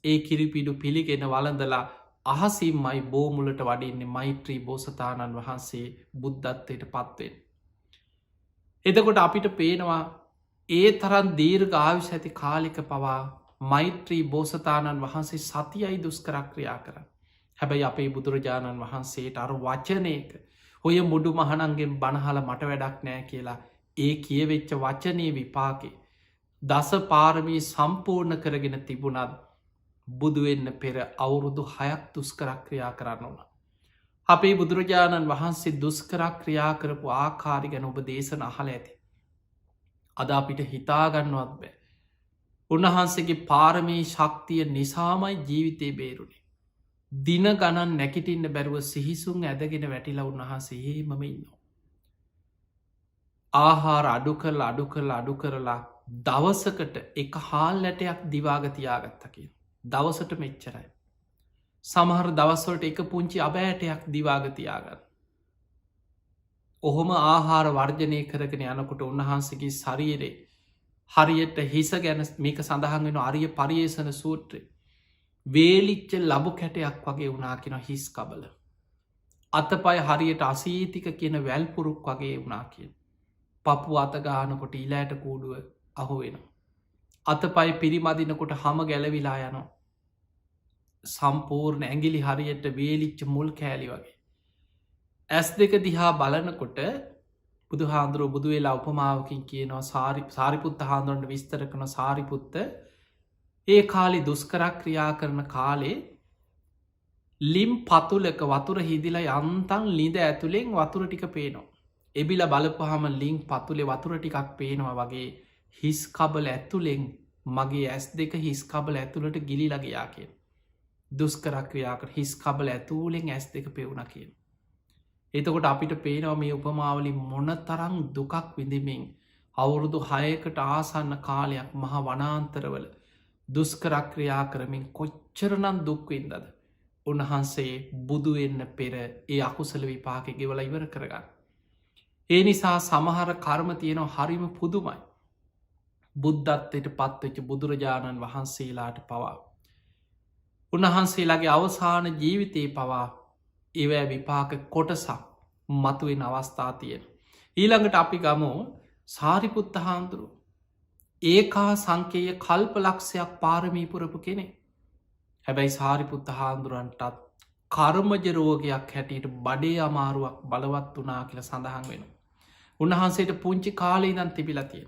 ඒ කිරිපිඩු පිළිගෙන වලඳලා අහසිම්මයි බෝමුලට වඩින්නේ මෛත්‍රී බෝසතාණන් වහන්සේ බුද්ධත්වයට පත්වෙන්. එතකොට අපිට පේනවා ඒ තරන් දීර්ඝ ආවිශ ඇති කාලික පවා මෛත්‍රී බෝසතාණන් වහන්සේ සතියයි දුස්කරක්‍රියා කර. හැබැයි අපේ බුදුරජාණන් වහන්සේට අර වචනයක ඔය මුඩු මහනන්ගෙන් බණහල මට වැඩක් නෑ කියලා ඒ කියවෙච්ච වචනය විපාකේ දස පාරමී සම්පූර්ණ කරගෙන තිබුණත් බුදුවෙන්න පෙර අවුරුදු 6ක් දුස්කරක්‍රියා කරන්න වන. අපේ බුදුරජාණන් වහන්සේ දුස්කරක්‍රියා කරපු ආකාරි ගැන ඔබ දේශන අහල ඇති. අද අපිට හිතාගන්නවත් බෑ. උන්වහන්සේගේ පාරමී ශක්තිය නිසාමයි ජීවිතය බේරුණේ. දින ගණන් නැකිටින්න බැරුව සිහිසුන් ඇදගෙන වැටිලා උන්වහන්සේ හෙමම ඉන්නවා. ආහාර අඩු කරලා අඩු කරලා අඩු කරලා දවසකට එක හාල් ඇටයක් දිවාගතියාගත්ත කිය. දවසට මෙච්චරයි. සමහර දවස්වලට එක පුංචි අබෑටයක් දිවාගතියාගන්න. ඔහොම ආහාර වර්ජනය කරගෙන යනකොට උන්වහන්සේගේ ශරීරේ හරියට හිස ගැන මේක සඳහන් වෙන අරිය පරියේෂණ සූත්‍රය වේලිච්ච ලබු කැටයක් වගේ වුණා කියන හිස් කබල. අතපය හරියට අසීතික කියන වැල්පුරුක් වගේ වුණා කිය. පපු අතගානකොට ඉලෑට කූඩුව අහු වෙන. අතපයි පිරිමදිනකොට හම ගැලවිලා යනවා. සම්පූර්ණ ඇගිලි හරියට වේලිච්ච මුල් කෑලි වගේ. ඇස් දෙක දිහා බලනකොට බුදු හාන්දුරුව බුදු වෙලා උපමාවකින් කියනවා සාරිපුත්ත හාන්දුරන්ට විස්තර කන සාරිපුත්ත ඒ කාලි දුස්කරක් ක්‍රියා කරන කාලේ ලිම් පතුලක වතුර හිදිලා යන්තන් ලිඳ ඇතුළෙන් වතුර ටික පේනවා. එබිල බලපහම ලිං පතුලේ වතුර ටිකක් පේනවා වගේ හිස් කබල ඇතුළෙන් මගේ ඇස් දෙක හිස් කබල ඇතුළට ගිලි ලගයා කියෙන්. දුස්කරක් ක්‍රියාකර හිස් කබල ඇතුූලෙන් ඇස් දෙක පෙවුණ කියෙන්. එතකොට අපිට පේනවා මේ උපමාවලි මොන තරං දුකක් විඳමින් අවුරුදු 6කට ආසන්න කාලයක් මහ වනාන්තරවල දුස්කරක්‍රියා කරමින් කොච්චරනන් දුක්වින්දද උන්වහන්සේ බුදුවෙන්න පෙර ඒ අකුසල විපාක ගෙවල ඉවර කරගන්න. ඒ නිසා සමහර කර්ම තියෙනවා හරිම පුදුමයි. බුද්ධත්වයට පත්වෙච්ච බුදුරජාණන් වහන්සේලාට පවා. උන්වහන්සේලාගේ අවසාන ජීවිතයේ පවා ඒවැ විපාක කොටසක් මතුවෙන් අවස්ථා තියෙන. ඊළඟට අපි ගමු සාරිපුත්ත හාමුදුරු ඒකා සංකේය කල්ප ලක්ෂයක් පාරමීපුරපු කෙනෙ. හැබැයි සාරිපුත්ත හාමුදුරන්ටත් කර්මජ රෝගයක් හැටියට බඩේ අමාරුවක් බලවත් වනා කියල සඳහන් වෙන. උන්වහන්සේට පුංචි කාලේ දන් තිබිලතිය.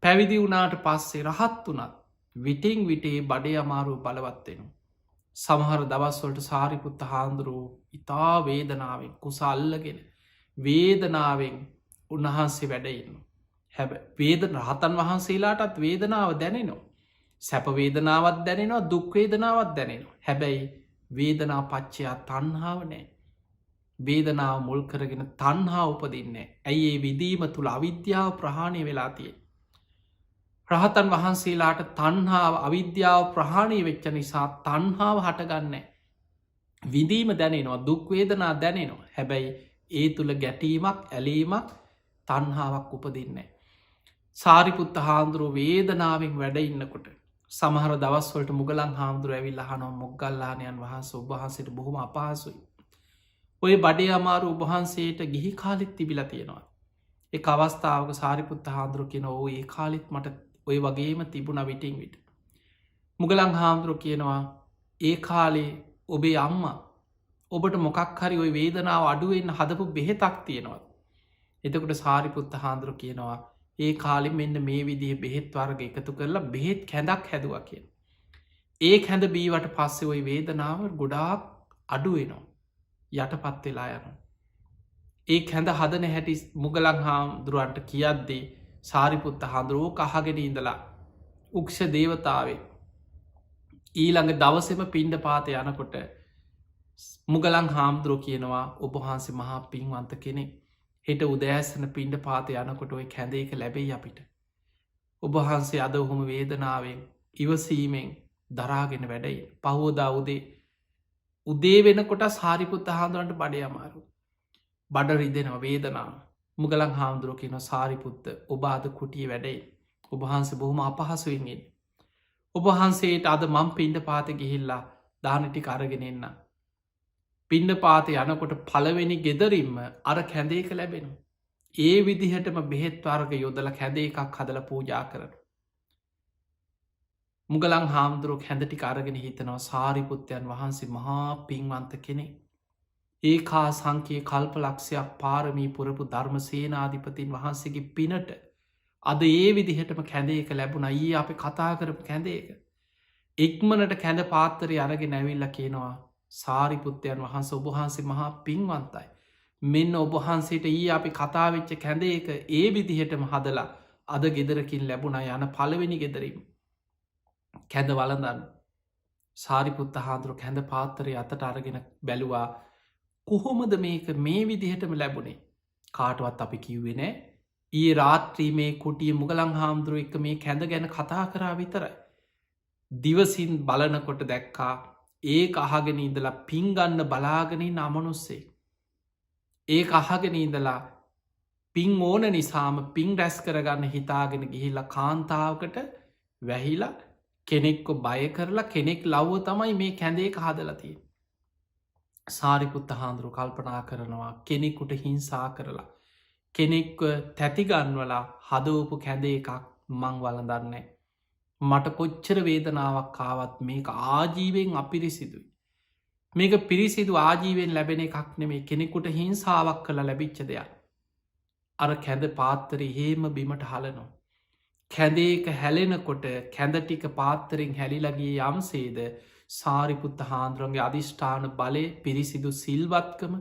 පැවිදි වුණාට පස්සේ රහත් වනත් විටිං විටේ බඩේ අමාරුව බලවත්වෙන. සමහර දවස්වලට සාරිපුත්ත හාන්දුරුව ඉතා වේදනාවෙන් කුසල්ලගෙන වේදනාවෙන් උන්වහන්සේ වැඩඉන්න. හැබ වේද රහතන් වහන්සේලාටත් වේදනාව දැනෙනවා. සැපවේදනාවත් දැනෙනවා දුක්වේදනාවත් දැනෙනවා. හැබැයි වේදනා පච්චයා තන්හාව නෑ. වේදනාව මුල් කරගෙන තන්හා උපදින්නේ. ඇයි ඒ විදීම තුළ අවිද්‍යාව ප්‍රහාණය වෙලාතිය. රහතන් වහන්සේලාට තන්හාාව අවිද්‍යාව ප්‍රහාණය වෙච්ච නිසා තන්හාාව හටගන්න. විදීම දැනෙනවා දුක්වේදනා දැනෙනවා. හැබැයි ඒ තුළ ගැටීමක් ඇලීමක් තන්හාාවක් උපදින්නේ. සාරිපුත්ත හාන්දුරුව වේදනාවෙන් වැඩ ඉන්නකොට සමහර දවස්වලට මුගලන් හාමුදුර ඇවිල් අහනො මොග්ගල්ලානයන් වහන්ස ඔබහන්සේට බොහොම අපහසුයි. ඔය බඩේ අමාරු උබහන්සේට ගිහි කාලිත් තිබිල තියෙනවා. ඒ අවස්ථාවක සාරිපුත්ත හාන්දුරු කියෙන ඕ ඒ කාලිත් මට ඔය වගේම තිබුණ විටිං විට. මුගලං හාමුදුරු කියනවා ඒ කාලේ ඔබේ අම්ම ඔබට මොකක් හරි ඔය වේදනාව අඩුවෙන් හදපු බෙහෙතක් තියෙනවා. එතකොට සාරිපුත්ත හාන්දුරු කියනවා ඒ කාලෙ මෙන්න මේ විදිහ බෙහෙත් වර්ග එකතු කරලා බෙහෙත් කැඳක් හැදුව කිය. ඒ හැඳ බීවට පස්සෙ ඔයි වේදනාව ගොඩාක් අඩුවෙනවා යටපත් වෙලා යන. ඒ හැඳ හදන හැටි මුගලං හාමුදුරුවන්ට කියද්දී සාරිපුත්ත හාන්දුරුවෝ කහගෙන ඉඳලා උක්ෂ දේවතාවේ ඊළඟ දවසෙම පිණ්ඩ පාත යනකොට මුගලං හාමුදුරුව කියනවා ඔබහන්සේ මහා පින්වන්ත කෙනෙ හෙට උදෑසන පිණ්ඩ පාත යනකොට ඔය කැඳ එක ලැබෙයි අපිට. ඔබහන්සේ අද ඔහොම වේදනාවෙන් ඉවසීමෙන් දරාගෙන වැඩයි පහෝදා උදේ වෙනකොට සාරිපුත්ත හාමුදුරන්ට බඩේ අමාරු. බඩ රිදෙනවා වේදනාව. මුගලන් හාමුදුරුව කියන සාරිපුත්ත ඔබ අද කුටිය වැඩයි. ඔබහන්සේ බොහොම අපහසුවෙන්ගෙන්. ඔබහන්සේට අද මම් පිණ්ඩ පාත ගිහිල්ලා දානටි කරගෙන එන්න. පිණ්ඩ පාත යනකොට පළවෙනි ගෙදරින්ම අර කැඳේක ලැබෙන. ඒ විදිහටම බෙහෙත් වර්ග යොදල කැඳ එකක් හදල පූජා කරන. මුගලං හාමුදුරුව හැඳටි අරගෙන හිතනවා සාරිපුත්තයන් වහන්සේ මහා පින්වන්ත කෙනෙ. ඒකා සංකයේ කල්ප ලක්ෂයක් පාරමී පුරපු ධර්ම සේනාධිපතින් වහන්සේගේ පිනට අද ඒ විදිහටම කැඳ එක ලැබුණ ඒ අපි කතා කරපු කැඳ එක. ඉක්මනට කැඳ පාත්තරය අරගෙන ඇවිල්ල කියනවා සාරිපුත්තයන් වහන්ස ඔබහන්සේ මහා පින්වන්තයි. මෙන්න ඔබහන්සේට ඊ අපි කතාවෙච්ච කැඳ එක ඒ විදිහටම හදලා අද ගෙදරකින් ලැබුණ යන පළවෙනි ගෙදරීම. කැඳ වලඳන්න සාරිපුත්ත හාදුරු කැඳ පාත්තරය අතට අරගෙන බැලුවා කොහොමද මේක මේ විදිහටම ලැබුණේ කාටවත් අපි කිව්වෙනෑ ඒ රාත්‍රී මේ කුටිය මුගලං හාමුදුරුව එක මේ කැඳ ගැන කතා කරා විතරයි. දිවසින් බලනකොට දැක්කා ඒ අහගෙන ඉඳලා පින්ගන්න බලාගෙන නමනුස්සේ. ඒ අහගෙන ඉඳලා පින් ඕන නිසාම පින් රැස් කරගන්න හිතාගෙන ගිහිල්ලා කාන්තාවකට වැහිලා කෙනෙක්කො බය කරලා කෙනෙක් ලව්ව තමයි මේ කැඳේ හදලතිය. සාරිපුත්ත හාමුදුරු කල්පනා කරනවා කෙනෙකුට හිංසා කරලා. කෙනෙක්ව තැතිගන්වලා හදවපු කැඳේ එකක් මං වලදන්නේ. මට කොච්චර වේදනාවක් කාවත් මේක ආජීවෙන් අපිරිසිදුයි. මේක පිරිසිදු ආජීවෙන් ලැබෙන එකක් නෙමේ කෙනෙකුට හිංසාවක් කළ ලැබිච්ච දෙයක්. අර කැඳ පාත්තර හේම බිමට හලනෝ. කැඳේක හැලෙනකොට කැඳටික පාත්තරෙන් හැලිලගේ යම්සේද සාරිපුත්ත හාන්දුරන්ගේ අධිෂ්ඨාන බලය පිරිසිදු සිල්වත්කම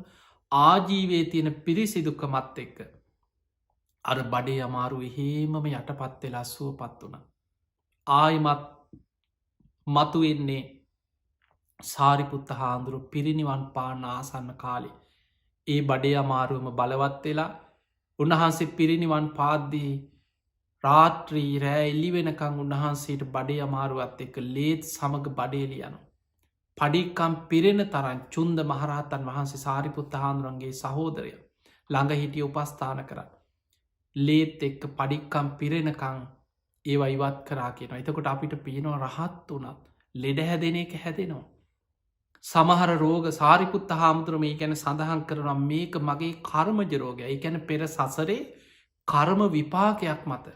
ආජීවේ තියෙන පිරිසිදුකමත් එක්ක. අර බඩේ අමාරු එහෙමම යටපත් වෙලා සුවපත් වුණ. ආයිමත් මතුවෙන්නේ සාරිපුත්ත හාන්දුරු පිරිනිවන් පාන ආසන්න කාලේ. ඒ බඩේ අමාරුවම බලවත් වෙලා උන්වහන්සේ පිරිනිවන් පාද්දී රාත්‍රී රෑ එල්ලි වෙනකං උන්වහන්සේට බඩේ අමාරුවත් එක ලේත් සමඟ බඩේලි යනු. පඩික්කම් පිරෙන තරන් චුන්ද මහරහතන් වහන්සේ සාරිපුත්ත හාමුදුරන්ගේ සහෝදරය ළඟ හිටිය උපස්ථාන කරන්න. ලේත් එක්ක පඩික්කම් පිරෙනකං ඒවා ඉවත් කරා කියන. එතකොට අපිට පේනවා රහත් වනත් ලෙඩ හැදෙන එක හැදෙනවා. සමහර රෝග සාරිපුත්ත හාමුදුරුවම ඒ ගැන සඳහන් කරනම් මේක මගේ කර්මජ රෝගය. ඒ ගැන පෙර සසරේ කර්ම විපාකයක් මත.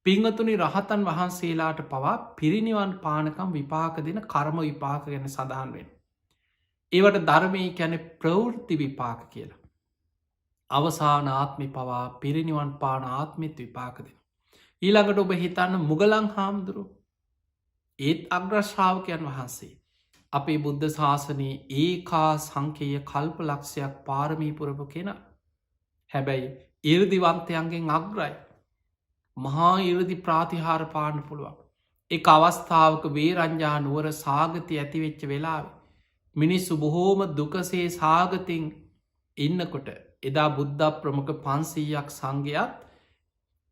පිංහතුනි රහතන් වහන්සේලාට පවා පිරිනිවන් පානකම් විපාක දෙන කර්ම විපාක ගැන සඳහන් වෙන. ඒවට ධර්මය කැන ප්‍රවෘත්ති විපාක කියලා. අවසාන ආත්මි පවා පිරිනිවන් පාන ආත්මිත් විපාක දෙන. ඊළඟට ඔබ හිතන්න මුගලං හාමුදුරු ඒත් අග්‍රශ්‍රාවකයන් වහන්සේ. අපේ බුද්ධ ශාසනයේ ඒකා සංකේය කල්ප ලක්ෂයක් පාරමීපුරපු කෙන. හැබැයි ඉරදිවන්තයන්ගෙන් අග්‍රයි. මහා ඉරදි ප්‍රාතිහාර පාන්න පුළුවන්. එක අවස්ථාවක වේරංජා නුවර සාගතය ඇතිවෙච්ච වෙලාව. මිනිස්සු බොහෝම දුකසේ සාගතින් ඉන්නකොට එදා බුද්ධ ප්‍රමුඛ 500ක් සංඝයාත්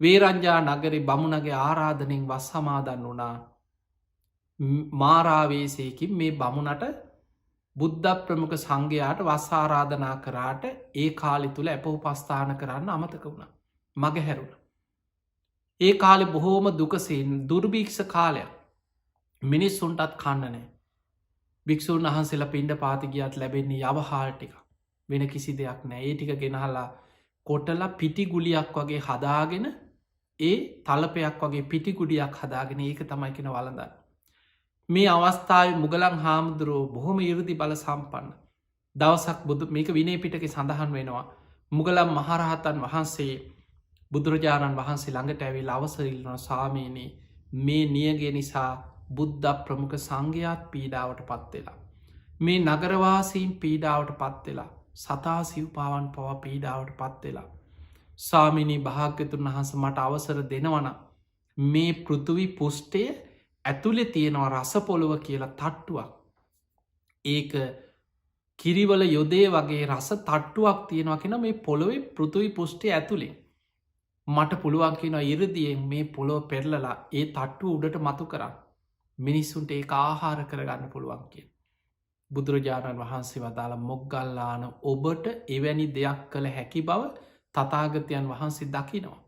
වේරංජා නගරි බමුණගේ ආරාධනෙන් වස් සමාදන් වුණා. මාරාවේසයකින් මේ බමුණට බුද්ධ ප්‍රමුඛ සංඝයාට වස් ආරාධනා කරාට ඒ කාලි තුළ ඇප උපස්ථාන කරන්න අමතක වුණ. මග හැරුණ. ඒ කාලෙ බොහෝම දුකසයෙන් දුර්භීක්ෂ කාලයක් මිනිස්සුන්ටත් කන්නනෑ. භික්‍ෂූන් වහන්සේලා පිණ්ඩ පාතිගියත් ලැබෙන්නේ යවහාල් ටික වෙන කිසි දෙයක් නෑ. ඒ ටික ගෙනහලා කොටල පිටි ගුලියක් වගේ හදාගෙන ඒ තලපයක් වගේ පිටිකුඩියක් හදාගෙන ඒක තමයිකෙන වලඳන්න. මේ අවස්ථාව මුගලන් හාමුදුරුවෝ බොහොම ඉරදි බල සම්පන්න. දවසක් බුදු මේක විනේ පිටක සඳහන් වෙනවා. මුගලම් මහරහතන් වහන්සේ බුදුරජාණන් වහන්සේ ළඟට ඇවිල් අවසරිල්න සාමීනී මේ නියගේ නිසා බුද්ධ ප්‍රමුඛ සංඝයාත් පීඩාවට පත්වෙලා. මේ නගරවාසීන් පීඩාවට පත්වෙලා සතා සිව්පාවන් පව පීඩාවට පත්වෙලා. සාමිනී භාග්‍යතුන් වහන්ස මට අවසර දෙනවන මේ පෘතුවි පුෂ්ටය ඇතුළෙ තියෙනවා රසපොළොව කියලා තට්ටුවක්. ඒක කිරිවල යොදේ වගේ රස තට්ටුවක් තියෙනවා කියෙන මේ පොළොවේ පෘතුවි පුෂ්ටය ඇතුළේ. මට පුළුවන් කියෙන ඉරදියෙන් මේ පොළොව පෙරලලා ඒ තට්ටු උඩට මතු කරන්න. මිනිස්සුන්ට ඒ ආහාර කරගන්න පුළුවන් කිය. බුදුරජාණන් වහන්සේ වදාළ මොග්ගල්ලාන ඔබට එවැනි දෙයක් කළ හැකි බව තතාගතයන් වහන්සේ දකිනවා.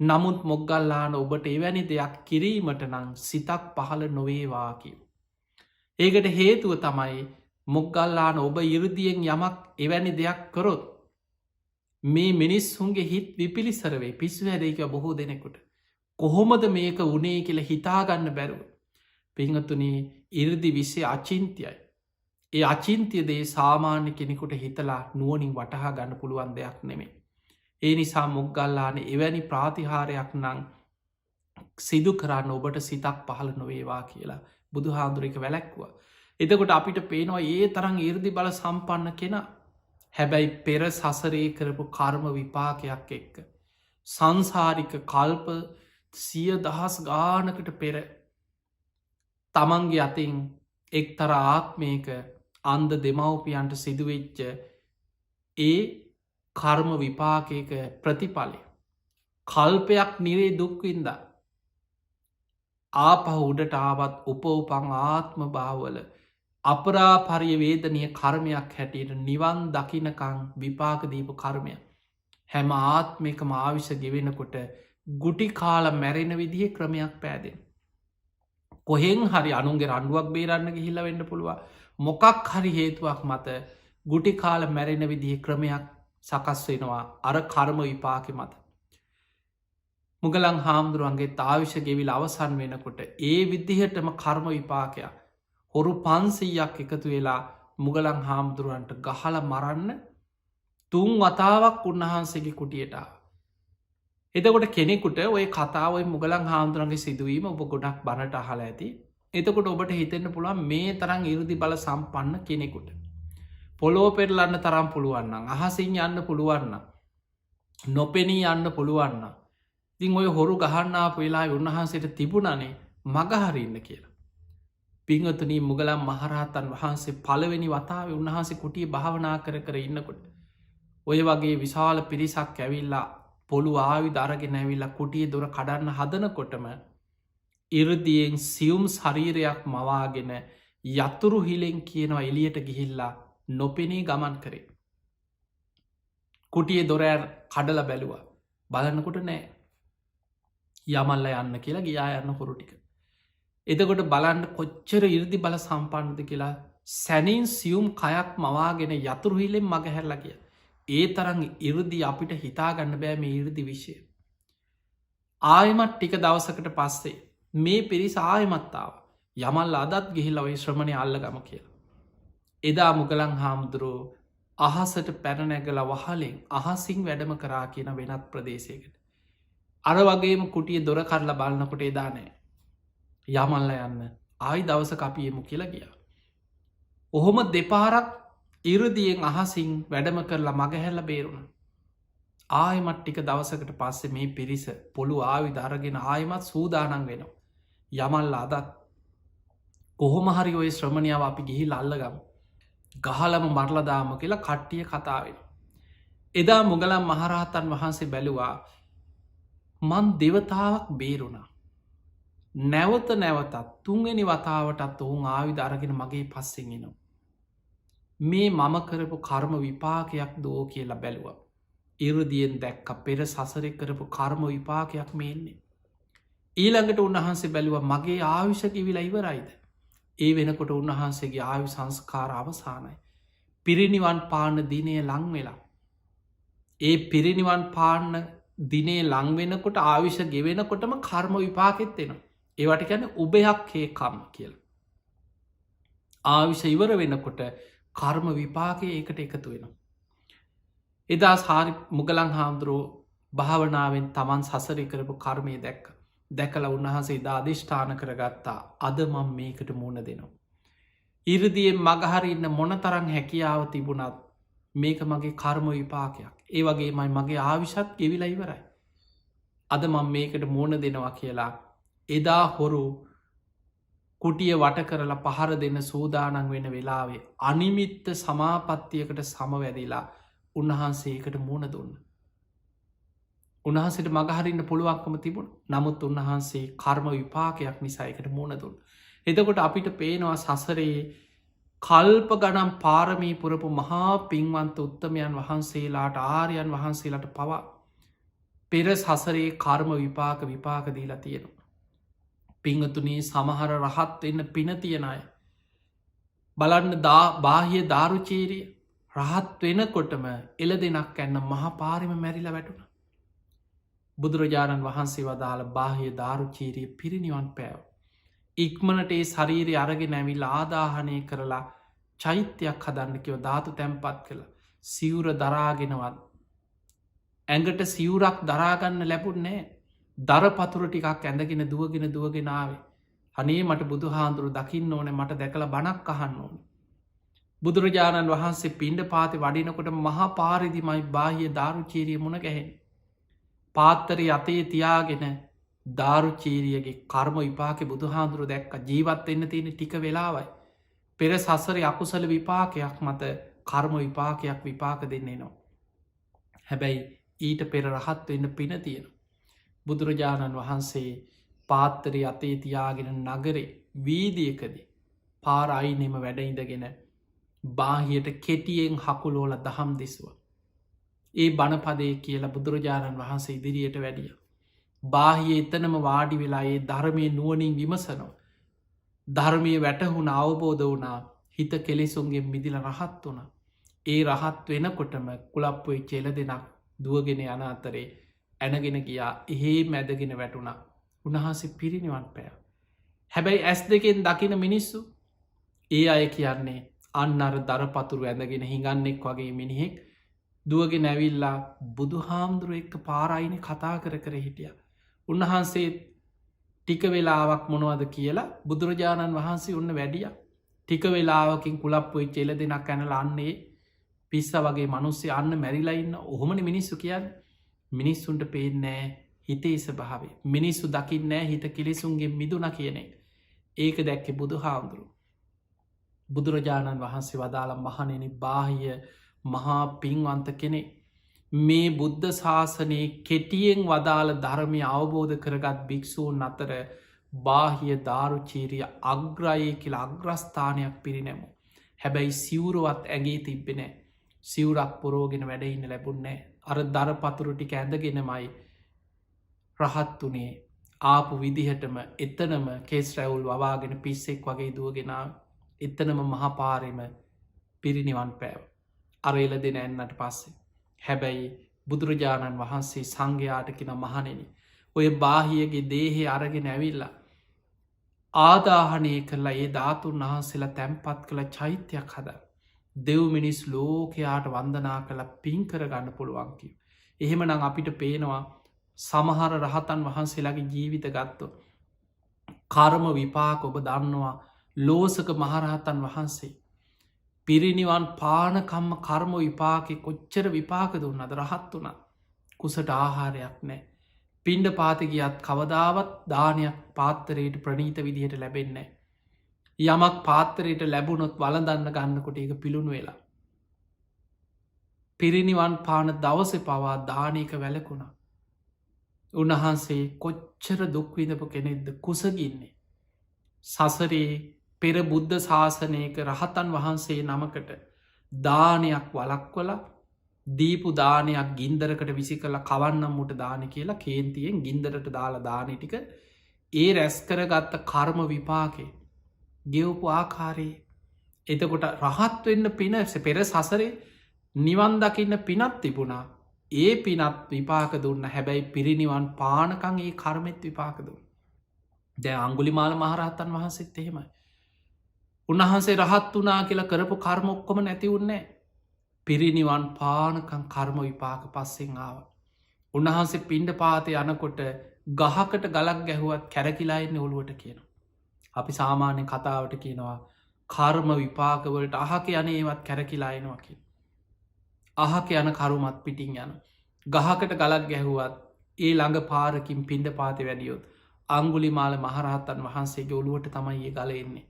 නමුත් මොග්ගල්ලාන ඔබට එවැනි දෙයක් කිරීමට නං සිතක් පහළ නොවේවා කිය. ඒකට හේතුව තමයි මොග්ගල්ලාන ඔබ ඉරදියෙන් යමක් එවැනි දෙයක් කරොත් මේ මිනිස්සුන්ගේ හිත් විපිලිසරවේ පිස්සු හැදේක බොහෝ දෙනෙකුට. කොහොමද මේක උනේ කියල හිතාගන්න බැරුව. පිංහතුනී ඉරදි විසේ අචින්තියයි. ඒ අචින්තියදේ සාමාන්‍ය කෙනෙකුට හිතලා නුවනින් වටහා ගන්න පුළුවන් දෙයක් නෙමේ. ඒ නිසා මුග්ගල්ලාන එවැනි ප්‍රාතිහාරයක් නං සිදු කරන්න ඔබට සිතක් පහළ නොවේවා කියලා බුදු හාමුදුරික වැලැක්වා. එතකොට අපිට පේනවා ඒ තරන් ඉරදි බල සම්පන්න කෙන හැබැයි පෙර සසරේ කරපු කර්ම විපාකයක් එක්ක. සංසාරික කල්ප 100,000 ගානකට පෙර තමන්ගේ අතින් එක්තර ආත්මයක අන්ද දෙමව්පියන්ට සිදුවෙච්ච ඒ කර්ම විපාකයක ප්‍රතිඵලය. කල්පයක් නිරේ දුක්වින්ද ආපහ උඩට ආවත් උපවපං ආත්ම භාවල අපරාපරිය වේදනය කර්මයක් හැටියට නිවන් දකිනකං විපාක දීපු කර්මය. හැම ආත්මිකම ආවිෂ ගෙවෙනකොට ගුටි කාල මැරෙන විදිහ ක්‍රමයක් පෑදෙන. කොහෙන් හරි අනුන්ගේ රණ්ඩුවක් බේරන්න ගිහිල්ල වෙන්න පුළුව මොකක් හරි හේතුවක් මත ගුටි කාල මැරෙන විදිහ ක්‍රමයක් සකස් වෙනවා අර කර්ම විපාකෙ මත. මුගලන් හාමුදුරුවන්ගේ තාවිෂ ගෙවිල් අවසන් වෙනකොට ඒ විදිහටම කර්ම විපාකයක් හොරු 500ක් එකතු වෙලා මුගලන් හාමුදුරුවන්ට ගහල මරන්න 3 වතාවක් උන්වහන්සේගේ කුටියටාව. එතකොට කෙනෙකුට ඔය කතාවයි මුගලන් හාමුදුරන්ගේ සිදුවීම ඔබ ගොඩක් බණට අහල ඇති. එතකොට ඔබට හිතෙන්න්න පුළුවන් මේ තරම් ඉරුදි බල සම්පන්න කෙනෙකුට. පොලෝ පෙරලන්න තරම් පුළුවන්න අහසින් යන්න පුළුවන්න. නොපෙනී යන්න පුළුවන්න. ඉතින් ඔය හොරු ගහන්නාපු වෙලා උන්වහන්සේට තිබුණනේ මගහරන්න කියලා. පිංහතුනී මුගලම් මහරහතන් වහන්සේ පළවෙනි වතාව උන්වහන්සේ කුටිය භාවනා කර ඉන්නකොට. ඔය වගේ විශාල පිරිසක් ඇවිල්ලා පොළු ආවි දරගෙන ඇවිල්ලා කුටිය දොර කඩන්න හදනකොටම ඉරදියෙන් සියුම් ශරීරයක් මවාගෙන යතුරු හිලෙන් කියනවා එලියට ගිහිල්ලා නොපෙනේ ගමන් කරේ. කුටිය දොරෑර් කඩල බැලුවා බලන්නකොට නෑ යමල්ල යන්න කියලා ගියා යන්න හොරු ටික. එතකොට බලන්න කොච්චර ඉරදි බල සම්පන්නද කියලා සැනින් සියුම් කයක් මවාගෙන යතුරු හිලෙන් මගහැරලා කිය. ඒ තරන් ඉරදි අපිට හිතාගන්න බෑ මේ ඉරදි විෂය. ආයමත් ටික දවසකට පස්සේ මේ පිරිස ආයමත්තාව යමල් අදත් ගිහිල්ල ඔයි ශ්‍රමණය අල්ලගම කියලා. එදා මුගලන් හාමුදුරුවෝ අහසට පැනනැගල වහලෙන් අහසිං වැඩම කරා කියන වෙනත් ප්‍රදේශයකට. අර වගේම කුටිය දොර කරලා බලන්නකොට එදානෑ. යමල්ල යන්න ආයි දවස කපියමු කියලා ගියා. ඔහොම දෙපාරක් ඉරදියෙන් අහසිං වැඩම කරලා මගහැල්ල බේරුණ. ආයමත් ටික දවසකට පස්සේ මේ පිරිස පොළු ආවි දරගෙන ආයමත් සූදානන් වෙනවා. යමල්ල අදත් කොහොම හරි ඔය ශ්‍රමණයාව අපි ගිහිල් අල්ලගම ගහලම මරලදාම කියලා කට්ටිය කතාවෙන. එදා මුගලම් මහරහතන් වහන්සේ බැලුවා මන් දෙවතාවක් බේරුණා. නැවත නැවතත් තුන්ගනි වතාවටත් ඔවුන් ආවිධ අරගෙන මගේ පස්සෙන්ගෙනවා. මේ මම කරපු කර්ම විපාකයක් දෝ කියලා බැලුව. ඉරදියෙන් දැක්ක පෙර සසරෙ කරපු කර්ම විපාකයක් මේන්නේ. ඊළඟට උන්වහන්සේ බැලුව මගේ ආවිෂක විලා ඉවරයිද. ඒ වෙනකොට උන්වහන්සේගේ ආයු සංස්කාර අවසානයි. පිරිනිවන් පාන්න දිනය ලංවෙලා. ඒ පිරිනිවන් පාන්න දිනේ ලංවෙනකොට ආවිෂ ගෙවෙනකොටම කර්ම විපාකෙත් එෙනවා. ඒවට ගැන උබයක් හේකම් කියල. ආවිෂ ඉවර වෙනකොට කර්ම විපාකය ඒකට එකතු වෙන. එදා සාරි මුගලං හාමුදුරුවෝ භාවනාවෙන් තමන් සසරි කරපු කර්මය දැක්ක. දැකල උන්වහන්සේ දාධිෂ්ඨාන කරගත්තා අද මං මේකට මුණ දෙනවා. ඉරදියෙන් මගහරි ඉන්න මොන තරං හැකියාව තිබුණත් මේක මගේ කර්ම විපාකයක්. ඒ වගේ මයි මගේ ආවිෂත් ගෙවිලා ඉවරයි. අද මං මේකට මුණ දෙනවා කියලා එදා හොරු කුටිය වට කරලා පහර දෙන්න සූදානන් වෙන වෙලාවේ අනිමිත්ත සමාපත්තියකට සමවැදිලා උන්වහන්සේකට මුණ දුන්න. උන්වහන්සේට මගහරින්න පුළුවන්කම තිබුණ නමුත් උන්වහන්සේ කර්ම විපාකයක් නිසායකට මුණ දුන්න. එතකොට අපිට පේනවා සසරයේ කල්ප ගනම් පාරමී පුරපු මහා පින්වන්ත උත්තමයන් වහන්සේලාට ආර්යන් වහන්සේලාට පවා පෙර සසරයේ කර්ම විපාක දීලා තියෙනවා. පිංහතුනේ සමහර රහත් එන්න පින තියෙන අය. බලන්න බාහිය දාරුචීරිය රහත් වෙනකොටම එල දෙනක් ඇන්න මහපාරිම මැරිලා වැටුණ. බුදුරජාණන් වහන්සේ වදාළ බාහිය දාරුචීරිය පිරිනිවන් පෑව. ඉක්මනට ඒ ශරීරය අරගෙන ඇවිල් ආදාහනය කරලා චෛත්‍යයක් හදන්න කිව ධාතු තැන්පත් කළ සිවුර දරාගෙනවත් ඇඟට සිවුරක් දරාගන්න ලැබුන්නෑ. දරපතුර ටිකක් ඇඳගෙන දුවගෙනාවේ. අනේ මට බුදු හාන්දුරු දකින්න ඕන මට දැකළ බණක් අහන්න ඕන. බුදුරජාණන් වහන්සේ පිණ්ඩ පාති වඩිනකොට මහා පාරිදිමයි බාහිය දාරුචීරිය මුණ ගැහෙන්. පාත්තරි අතේ තියාගෙන දාරුචීරියගේ කර්ම විපාක බුදුහාන්දුරු දැක්ක ජීවත් එන්න තියෙන ටික වෙලාවයි. පෙර සසරි අකුසල විපාකයක් මත කර්ම විපාක දෙන්නේ නවා. හැබැයි ඊට පෙර රහත් වෙන්න පින තියෙනවා. බුදුරජාණන් වහන්සේ පාත්තරි අතේ තියාගෙන නගරේ වීදියකදී පාරයිනෙම වැඩඉඳගෙන බාහියට කෙටියෙන් හකුලෝල දහම් දෙසුව. ඒ බණපදය කියලා බුදුරජාණන් වහන්සේ ඉදිරියට වැඩිය. බාහිය එතනම වාඩි වෙලා ඒ ධර්මය නුවනින් විමසනෝ. ධර්මය වැටහුණ අවබෝධ වනා හිත කෙලෙසුන්ගේ මිදිල රහත් වුණ. ඒ රහත් වෙනකොටම කුලප්පුයි චෙල දෙනක් දුවගෙන යන අතරේ ඇනගෙන ගියා එහෙේ මැදගෙන වැටුණා. උණහසේ පිරිනිවන් පෑ. හැබැයි ඇස් දෙකෙන් දකින මිනිස්සු ඒ අය කියන්නේ අන්න අර දරපතුරු ඇඳගෙන හිඟන්නෙක් වගේ මිනිහෙක් දුවගෙන ඇවිල්ලා බුදු හාමුදුරුව එක්ක පාරයින කතා කර හිටිය. උන්වහන්සේ ටික වෙලාවක් මොනවද කියලා බුදුරජාණන් වහන්සේ ඔන්න වැඩිය. ටික වෙලාවකින් කුලප්පුයි චෙල දෙනක් ඇනල අන්නේ පිස්ස වගේ මනුස්සේ අන්න මැරිලයින්න ඔහොමන මිනිස්සු කියන්න මිනිස්සුන්ට පේනෑ හිතේ ස්භාවේ මිනිස්සු දකින්නෑ හිත කිලිසුන්ගේ මිදුන කියනෙ. ඒක දැක්කෙ බුදු හාමුදුරු. බුදුරජාණන් වහන්සේ වදාළම් මහනෙන බාහිය මහා පින්වන්ත කෙනෙ මේ බුද්ධ ශාසනයේ කෙටියෙන් වදාළ ධර්මය අවබෝධ කරගත් භික්‍ෂූන් අතර බාහිය දාරුචීරිය අග්‍රයේ කියලා අග්‍රස්ථානයක් පිරිනැමු. හැබැයි සිවුරුවත් ඇගේ තිබ්බෙනෑ සිවුරක් පොරෝගෙන වැඩඉන්න ලැබුන්නෑ අර දරපතුරුටික ඇඳගෙනමයි රහත් වනේ ආපු විදිහටම එතනම කෙස් රැවුල් වවාගෙන පිස්සෙක් වගේ දුවගෙන එතනම මහපාරෙම පිරිනිවන් පෑව. අරේල දෙන එන්නට පස්සේ. හැබැයි බුදුරජාණන් වහන්සේ සංඝයාටකින මහනෙන. ඔය බාහියගේ දේහේ අරගෙන ඇවිල්ලා. ආදාහනය කරලා ඒ ධාතුන් වහන්සේලා තැන්පත් කළ චෛත්‍යයක් හද. දෙව් මිනිස් ලෝකයාට වන්දනා කළ පින් කරගන්න පුළුවන්කිව. එහෙම නං අපිට පේනවා සමහර රහතන් වහන්සේලාගේ ජීවිත ගත්තු. කර්ම විපාක ඔබ දන්නවා ලෝසක මහරහතන් වහන්සේ. පිරිනිවන් පානකම්ම කර්ම විපාකෙ කොච්චර විපාක දුන්නද රහත් වුණ කුසට ආහාරයක් නෑ. පින්ඩ පාතිගියත් කවදාවත් දානයක් පාත්තරයට ප්‍රනීත විදිහට ලැබෙන්නේ. යමක් පාත්තරයට ලැබුණොත් වලදන්න ගන්නකොට එක පිළුණු වෙලා. පිරිනිවන් පාන දවස පවා දානයක වැලකුණ. උන්වහන්සේ කොච්චර දුක්විඳපු කෙනෙක්ද කුසගින්නේ. සසරේ පෙර බුද්ධ ශාසනයක රහතන් වහන්සේ නමකට දානයක් වලක්වල දීපු දානයක් ගින්දරකට විසි කළ කවන්නම් මුට දාන කියලා කේන්තියෙන් ගින්දරට දාලා දානටික ඒ රැස්කරගත්ත කර්ම විපාකේ ගෙවපු ආකාරයේ එතකොට රහත් වෙන්න පිනස පෙර සසරේ නිවන් දකින්න පිනත් තිබුණා ඒ පිනත් විපාක දුන්න හැබැයි පිරිනිවන් පානකං ඒ කර්මෙත් විපාක දුන්න. දැ අංගුලිමාල මහරහතන් වහන්සේත් එහෙමයි. උන්වහන්සේ රහත් වනා කියලා කරපු කර්මොක්කොම නැතිවුන්නේ පිරිනිවන් පානකං කර්ම විපාක පස්සෙන් ආව. උන්වහන්සේ පින්ඩ පාතය යනකොට ගහකට ගලක් ගැහුවත් කැරකිලායින්න ඔළුවට කියන. අපි සාමාන්‍ය කතාවට කියනවා කර්ම විපාකවලට අහක යන ඒවත් කැරකිලායනවා කිය. අහක යන කරුමත් පිටිං යන. ගහකට ගලක් ගැහුවත් ඒ ළඟ පාරකින් පින්ඩ පාති වැඩියොත් අංගුලිමාල මහරහත්තන් වහන්සේගේ ඔළුවට තමයි ඒ ගල එන්නේ.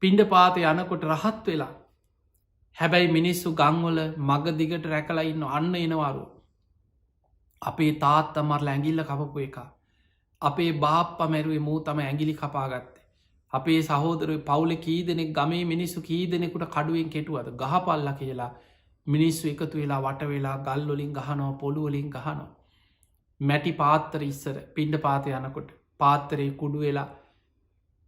පින්ඩ පාත යනකොට රහත් වෙලා හැබැයි මිනිස්සු ගංවල මග දිගට රැකලා ඉන්න අන්න එනවරු. අපේ තාත්තමර ඇගිල්ල කපපු එක. අපේ බාප්ප මැරුවේ මූ තම ඇගිලි කපාගත්තේ. අපේ සහෝදර පවුල කී දෙනෙක් ගමේ මිනිස්සු කී දෙනෙකුට කඩුවෙන් කෙටුවද ගහපල්ල කියලා මිනිස්සු එකතු වෙලා වට වෙලා ගල්ලොලින් ගහනෝ පොළුවලින් ගහනෝ. මැටි පාත්තර ඉස්සර පින්ඩ පාත යනකොට පාත්තරේ කුඩු වෙලා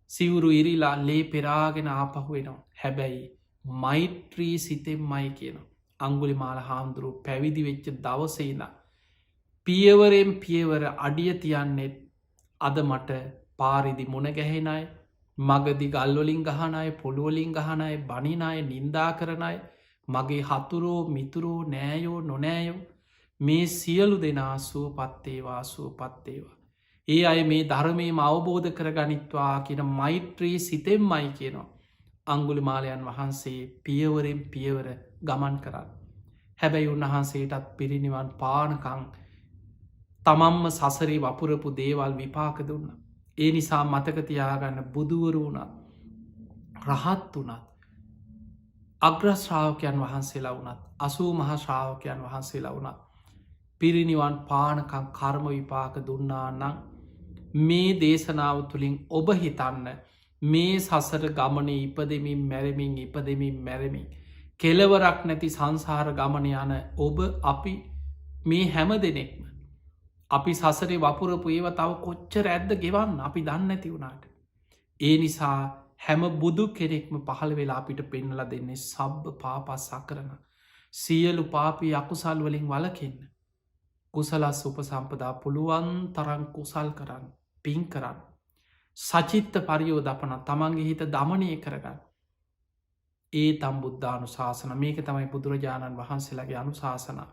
සිවුරු ඉරිලා ලේ පෙරාගෙන ආපහු වෙනවා. හැබැයි මෛත්‍රී සිතෙන් මයි කියන අංගුලි මාල හාමුදුරු පැවිදි වෙච්ච දවසේන පියවරෙන් පියවර අඩිය තියන්නෙත් අද මට පාරිදි මුණ ගැහෙනයි මගදි ගල්වලින් ගහනය පොළුවලින් ගහනය බනිනය නින්දා කරනයි මගේ හතුරෝ මිතුරෝ නෑයෝ නොනෑයෝ මේ සියලු දෙනා සුව පත්තේවා සුව පත්තේවා. ඒ අය මේ ධර්මයම අවබෝධ කර ගනිත්වා කියන මෛත්‍රී සිතෙන් මයි කියනවා. අංගුලිමාලයන් වහන්සේ පියවරෙන් පියවර ගමන් කරන්න. හැබැයි උන්වහන්සේටත් පිරිනිවන් පානකං තමම්ම සසරේ වපුරපු දේවල් විපාක දුන්න. ඒ නිසා මතකතියාගන්න බුදුවරු වනත් රහත් වනත් අග්‍රශ්‍රාවකයන් වහන්සේලා වනත් අසූ මහශ්‍රාවකයන් වහන්සේලා වනත් පිරිනිවන් පානකං කර්ම විපාක දුන්නා නං මේ දේශනාව තුළින් ඔබ හිතන්න මේ සසර ගමන ඉපදමින් මැරමින් ඉපදමින් මැරමින් කෙලවරක් නැති සංසාර ගමන යන ඔබ අපි මේ හැම දෙනෙක්ම අපි සසරේ වපුරපු ඒව තව කොච්චර ඇද්ද ගෙවන්න අපි දන්න නැති වුණාට. ඒ නිසා හැම බුදු කෙනෙක්ම පහළ වෙලා අපිට පෙන්නල දෙන්නේ සබ්බ පාපස් සකරන සියලු පාපී අකුසල් වලින් වලකින්න. කුසලස් උපසම්පදා පුළුවන් තරන් කුසල් කරන්න පින් කරන්න. සචිත්ත පරියෝදපන තමන්ගේ හිත දමනය කරගන්න. ඒ තම් බුද්ධානු ශාසන මේක තමයි බුදුරජාණන් වහන්සේලාගේ අනුශාසනා.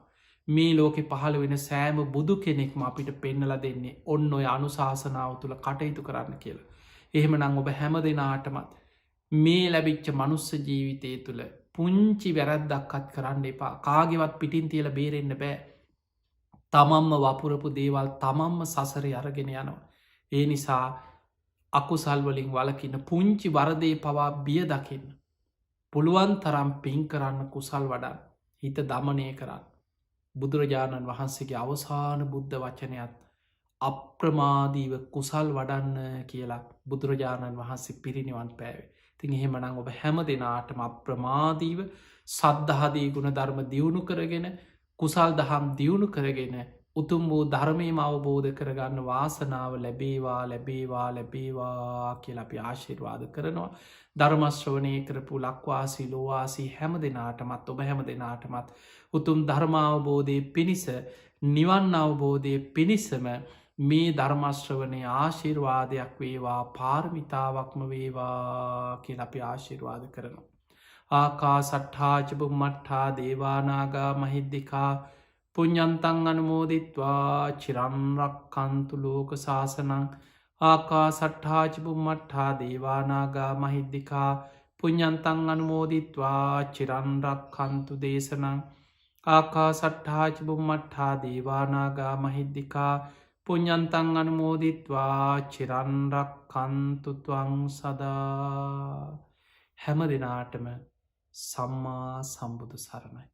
මේ ලෝකෙ පහළ වෙන සෑම බුදු කෙනෙක්ම අපිට පෙන්නල දෙන්නේ ඔන්න ඔය අනුශාසනාව තුළ කටයුතු කරන්න කියලා. එහෙම නං ඔබ හැම දෙනාටමත් මේ ලැබිච්ච මනුස්ස ජීවිතය තුළ පුංචි වැරැද්දක්කත් කරන්න එපා කාගෙවත් පිටින් තියල බේරෙන්න්න බෑ. තමම්ම වපුරපු දේවල් තමම්ම සසරය අරගෙන යනවා. ඒ නිසා අකුසල්වලින් වලකින්න පුංචි වරදේ පවා බිය දකින්න. පුළුවන් තරම් පින් කරන්න කුසල් වඩන් හිත දමනය කරන්න. බුදුරජාණන් වහන්සේගේ අවසාන බුද්ධ වචනයත් අප්‍රමාදීව කුසල් වඩන්න කියලා බුදුරජාණන් වහන්සේ පිරිනිවන් පෑවේ. තින් එහෙමනං ඔබ හැම දෙනාටම අප්‍රමාදීව සද්ධහදී ගුණ ධර්ම දියුණු කරගෙන කුසල් දහම් දියුණු කරගෙන උතුම් වූ ධර්මයම අවබෝධ කරගන්න වාසනාව ලැබේවා ලැබේවා ලැබේවා කියලා අපි ආශිර්වාද කරනවා. ධර්මශ්‍රවනය කරපු ලක්වාසී ලෝවාසී හැම දෙනාටමත් ඔබ හැම දෙනාටමත් උතුම් ධර්මාවබෝධය පිණිස නිවන් අවබෝධය පිණිසම මේ ධර්මශ්‍රවනය ආශිර්වාදයක් වේවා පාර්මිතාවක්ම වේවා කියලා අපි ආශිර්වාද කරනවා. ආකා සට්ඨාචබු මට්ඨා දේවානාගා මහිද්දිකා පුඤ්ඤන්තං අනුමෝදිත්වා චිරන්රක්කන්තු ලෝක සාසනං ආකා සට්ඨාචබු මට්ඨා දේවානාගා මහිද්දිකා පුඤ්ඤන්තං අනුමෝදිත්වා චිරන්රක්කන්තු දේශනං ආකා සට්ඨාචබු මට්ඨා දේවානාගා මහිද්දිකා පුඤ්ඤන්තං අනුමෝදිත්වා චිරන්රක්කන්තු ත්වං සදා. හැම දෙනාටම සම්මා සම්බුදු සරණයි.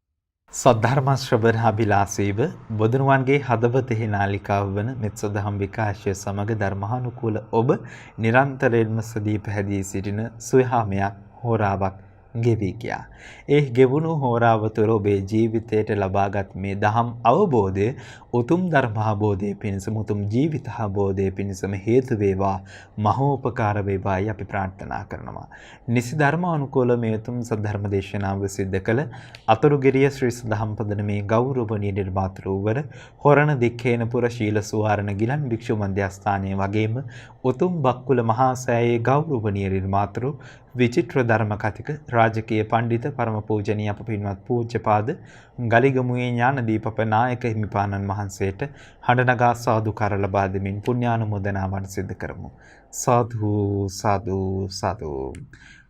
සද්ධර්මශ්‍රවණාභිලාෂීව බුදුනුවන්ගේ හදවතෙහි නාලිකාව වන මෙත් සදහම් විකාශය සමග ධර්මානුකූල ඔබ නිරන්තරයෙන්ම සදී පැහැදී සිටින සුවහාමයක් හෝරාවක් ගෙවී ගියා. ඒ ගෙවුණු හෝරාව තුළ ඔබේ ජීවිතයට ලබාගත් මේ දහම් අවබෝධය උතුම් ධර්ම අවබෝධය පිණිසම උතුම් ජීවිත අවබෝධය පිණිසම හේතු වේවා මහෝපකාර වේවායි අපි ප්‍රාර්ථනා කරනවා. නිසි ධර්මානුකූල මේ උතුම් සද්ධර්ම දේශනාව සිද්ධ කළ අතුරුගිරිය ශ්‍රී සදහම් පදනමේ ගෞරවනීය නිර්මාතෘවර හොරණ දික්කේනපුර ශීල සුවාරණ ගිලන් භික්ෂු මධ්‍යස්ථානයේ වගේම උතුම් බක්කුල මහා සෑයේ ගෞරවනීය නිර්මාතෘ විචිත්‍ර ධර්ම කතික රාජකීය පඬිත පරම පූජනීය අප පින්වත් පූජ්‍යපාද ගලිගමුවේ ඥානදීප නායක හිමිපාණන් වහන්සේට හඬනගා සාදුකාර ලබා දෙමින් පුණ්‍යානුමෝදනාවන් සිදු කරමු. සාදු සාදු සාදු.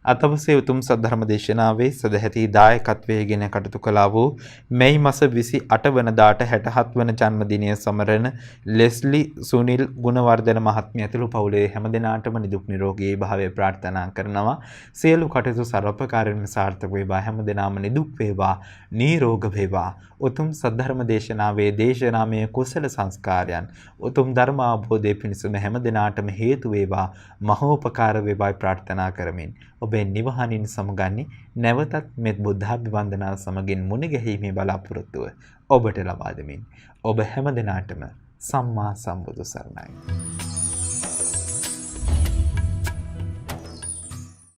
අතවසේ උතුම් සද්ධර්ම දේශනාවේ සදැහැති දායකත්වයේ ගෙන කටයුතු කළා වූ මැයි මාස 28 වනදාට 67 වන ජන්මදිනය සමරන ලෙස්ලි සුනිල් ගුණවර්ධන මහත්මිය ඇතුළු පවුලේ හැම දෙනාටම නිදුක් නිරෝගී භාවය ප්‍රාර්ථනා කරනවා. සියලු කටයුතු සර්වපකාරයෙන්ම සාර්ථක වේවා. හැම දෙනාම නිදුක් වේවා, නිරෝග වේවා. උතුම් සද්ධර්ම දේශනාවේ දේශනාමය කුසල සංස්කාරයන් උතුම් ධර්ම අවබෝධය පිණිසම හැම දෙනාටම හේතු වේවා, මහෝපකාර වේවායි ප්‍රාර්ථනා කරමින් ඔබේ නිවහනින් සමගන්නේ නැවතත් මෙත් බුද්ධාභිවන්දනා සමගින් මුණ ගැහිීමේ බලාපොරොත්තුව ඔබට ලබා දෙමින් ඔබ හැම දිනාටම සම්මා සම්බුදු සරණයි.